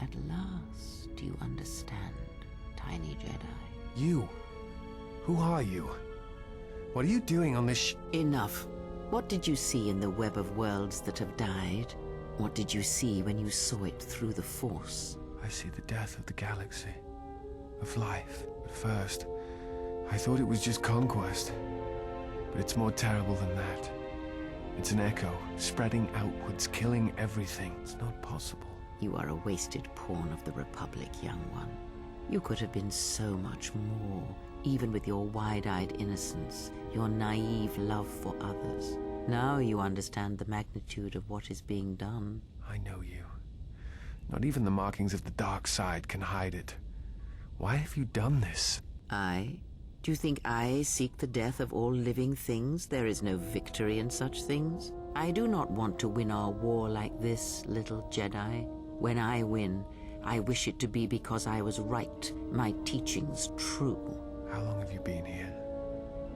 At last, you understand, tiny Jedi. You? Who are you? What are you doing on this Enough. What did you see in the web of worlds that have died? What did you see when you saw it through the Force? I see the death of the galaxy. Of life. At first, I thought it was just conquest. But it's more terrible than that. It's an echo, spreading outwards, killing everything. It's not possible. You are a wasted pawn of the Republic, young one. You could have been so much more, even with your wide-eyed innocence, your naive love for others. Now you understand the magnitude of what is being done. I know you. Not even the markings of the dark side can hide it. Why have you done this? I? Do you think I seek the death of all living things? There is no victory in such things. I do not want to win our war like this, little Jedi. When I win, I wish it to be because I was right, my teachings true. How long have you been here?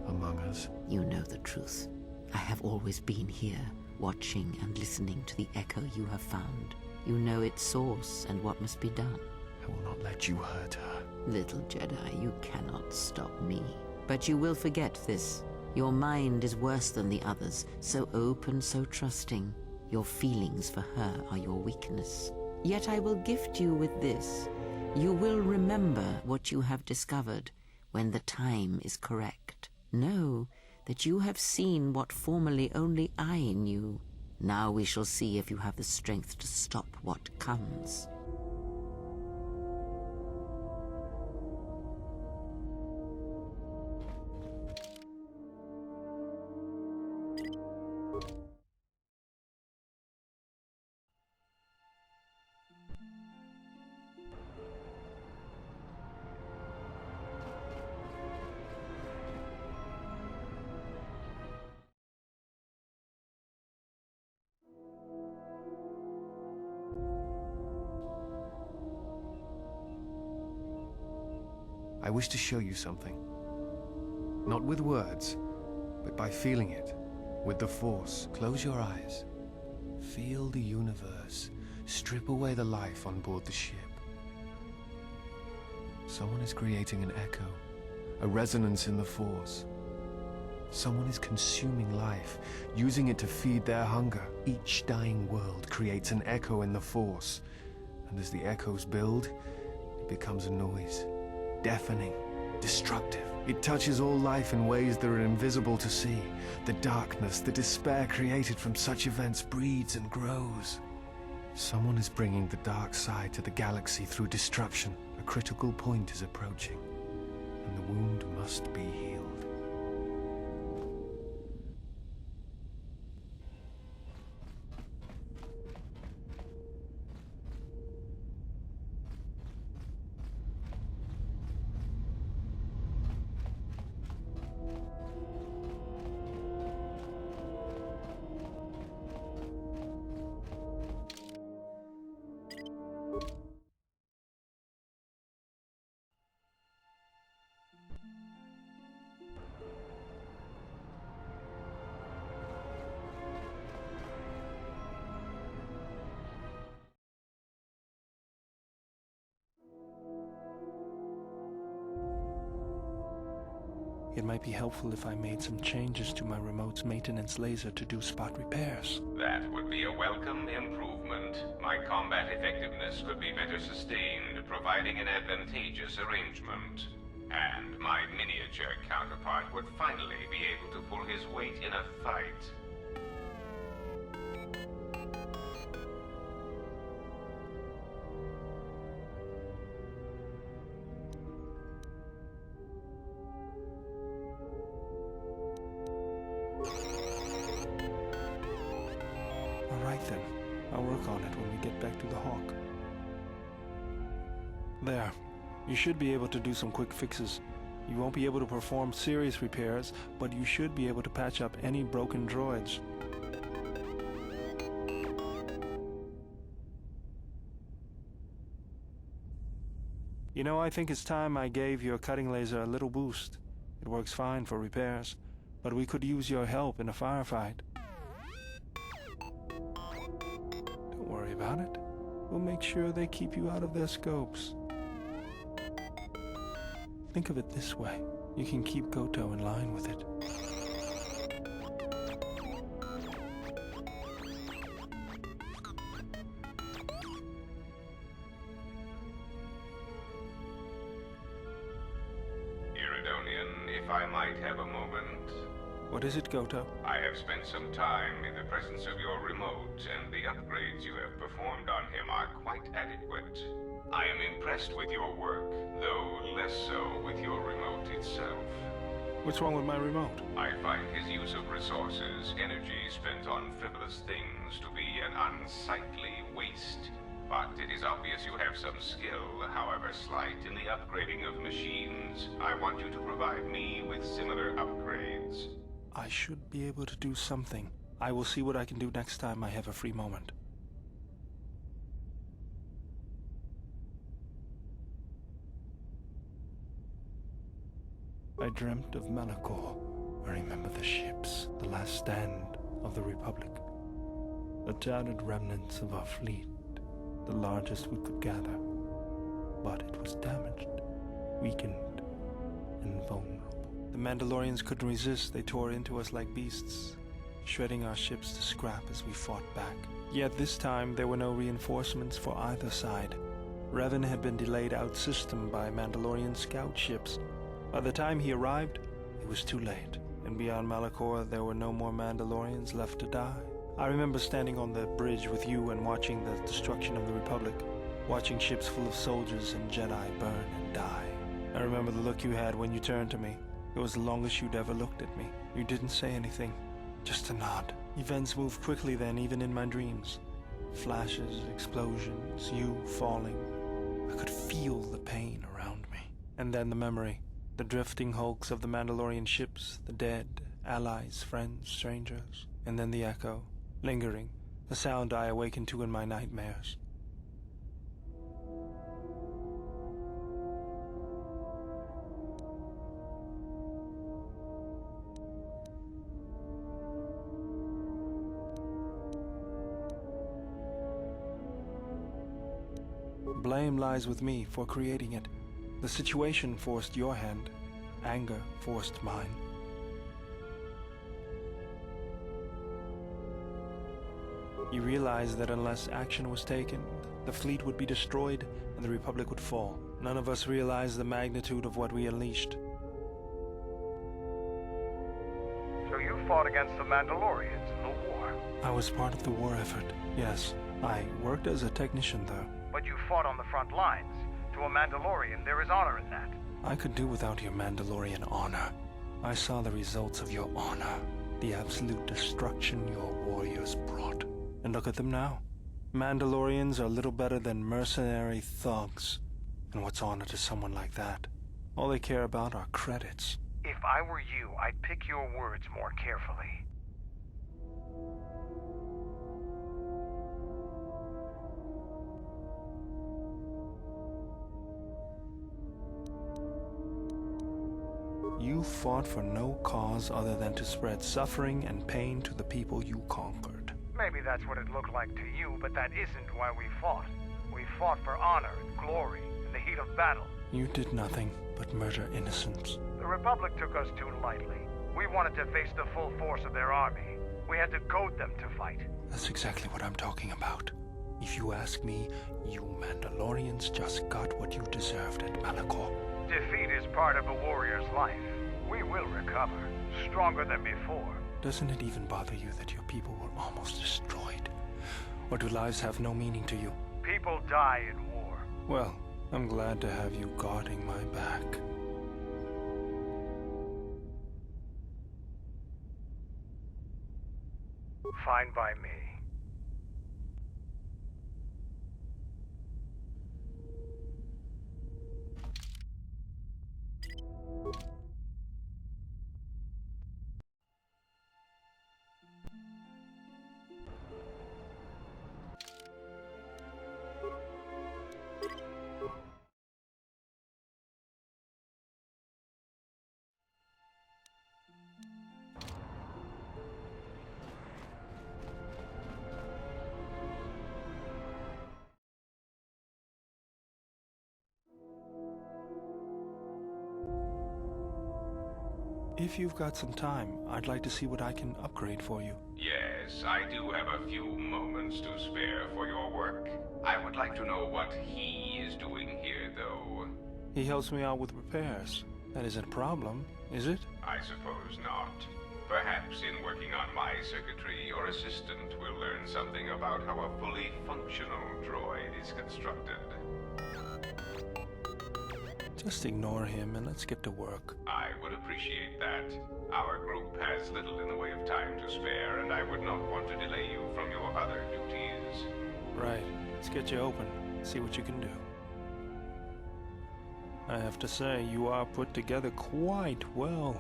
Among us? You know the truth. I have always been here, watching and listening to the echo you have found. You know its source and what must be done. I will not let you hurt her. Little Jedi, you cannot stop me. But you will forget this. Your mind is worse than the others, so open, so trusting. Your feelings for her are your weakness. Yet I will gift you with this. You will remember what you have discovered when the time is correct. Know that you have seen what formerly only I knew. Now we shall see if you have the strength to stop what comes. I wish to show you something. Not with words, but by feeling it. With the Force. Close your eyes. Feel the universe. Strip away the life on board the ship. Someone is creating an echo, a resonance in the Force. Someone is consuming life, using it to feed their hunger. Each dying world creates an echo in the Force. And as the echoes build, it becomes a noise. Deafening, destructive. It touches all life in ways that are invisible to see. The darkness, the despair created from such events breeds and grows. Someone is bringing the dark side to the galaxy through destruction. A critical point is approaching, and the wound must be healed. It might be helpful if I made some changes to my remote's maintenance laser to do spot repairs. That would be a welcome improvement. My combat effectiveness could be better sustained, providing an advantageous arrangement. And my miniature counterpart would finally be able to pull his weight in a fight. All right then. I'll work on it when we get back to the Hawk. There. You should be able to do some quick fixes. You won't be able to perform serious repairs, but you should be able to patch up any broken droids. You know, I think it's time I gave your cutting laser a little boost. It works fine for repairs, but we could use your help in a firefight. Don't worry about it. We'll make sure they keep you out of their scopes. Think of it this way. You can keep Goto in line with it. Iridonian, if I might have a moment. What is it, Goto? I have spent some time in the presence of your remote, and the upgrades you have performed on him are quite adequate. I am impressed with your work, though less so with your remote itself. What's wrong with my remote? I find his use of resources, energy spent on frivolous things, to be an unsightly waste. But it is obvious you have some skill, however slight, in the upgrading of machines. I want you to provide me with similar upgrades. I should be able to do something. I will see what I can do next time I have a free moment. I dreamt of Malachor. I remember the ships, the last stand of the Republic. The tattered remnants of our fleet, the largest we could gather. But it was damaged, weakened, and vulnerable. The Mandalorians couldn't resist. They tore into us like beasts, shredding our ships to scrap as we fought back. Yet this time there were no reinforcements for either side. Revan had been delayed out-system by Mandalorian scout ships. By the time he arrived, it was too late, and beyond Malachor there were no more Mandalorians left to die. I remember standing on the bridge with you and watching the destruction of the Republic, watching ships full of soldiers and Jedi burn and die. I remember the look you had when you turned to me. It was the longest you'd ever looked at me. You didn't say anything, just a nod. Events moved quickly then, even in my dreams. Flashes, explosions, you falling. I could feel the pain around me. And then the memory. The drifting hulks of the Mandalorian ships, the dead, allies, friends, strangers. And then the echo, lingering, the sound I awakened to in my nightmares. Blame lies with me for creating it. The situation forced your hand. Anger forced mine. You realized that unless action was taken, the fleet would be destroyed and the Republic would fall. None of us realized the magnitude of what we unleashed. So you fought against the Mandalorians in the war? I was part of the war effort, yes. I worked as a technician, though. But you fought on the front lines. To a Mandalorian, there is honor in that. I could do without your Mandalorian honor. I saw the results of your honor, the absolute destruction your warriors brought. And look at them now. Mandalorians are little better than mercenary thugs. And what's honor to someone like that? All they care about are credits. If I were you, I'd pick your words more carefully. You fought for no cause other than to spread suffering and pain to the people you conquered. Maybe that's what it looked like to you, but that isn't why we fought. We fought for honor and glory in the heat of battle. You did nothing. but murder innocents. The Republic took us too lightly. We wanted to face the full force of their army. We had to goad them to fight. That's exactly what I'm talking about. If you ask me, you Mandalorians just got what you deserved at Malachor. Defeat is part of a warrior's life. We will recover, stronger than before. Doesn't it even bother you that your people were almost destroyed? Or do lives have no meaning to you? People die in war. Well, I'm glad to have you guarding my back. Fine by me. If you've got some time, I'd like to see what I can upgrade for you. Yes, I do have a few moments to spare for your work. I would like to know what he is doing here, though. He helps me out with repairs. That isn't a problem, is it? I suppose not. Perhaps in working on my circuitry, your assistant will learn something about how a fully functional droid is constructed. Just ignore him and let's get to work. I would appreciate that. Our group has little in the way of time to spare, and I would not want to delay you from your other duties. Right. Let's get you open. See what you can do. I have to say, you are put together quite well.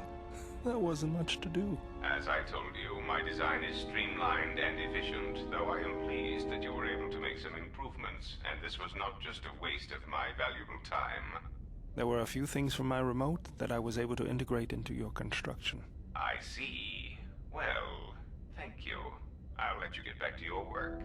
There wasn't much to do. As I told you, my design is streamlined and efficient, though I am pleased that you were able to make some improvements, and this was not just a waste of my valuable time. There were a few things from my remote that I was able to integrate into your construction. I see. Well, thank you. I'll let you get back to your work.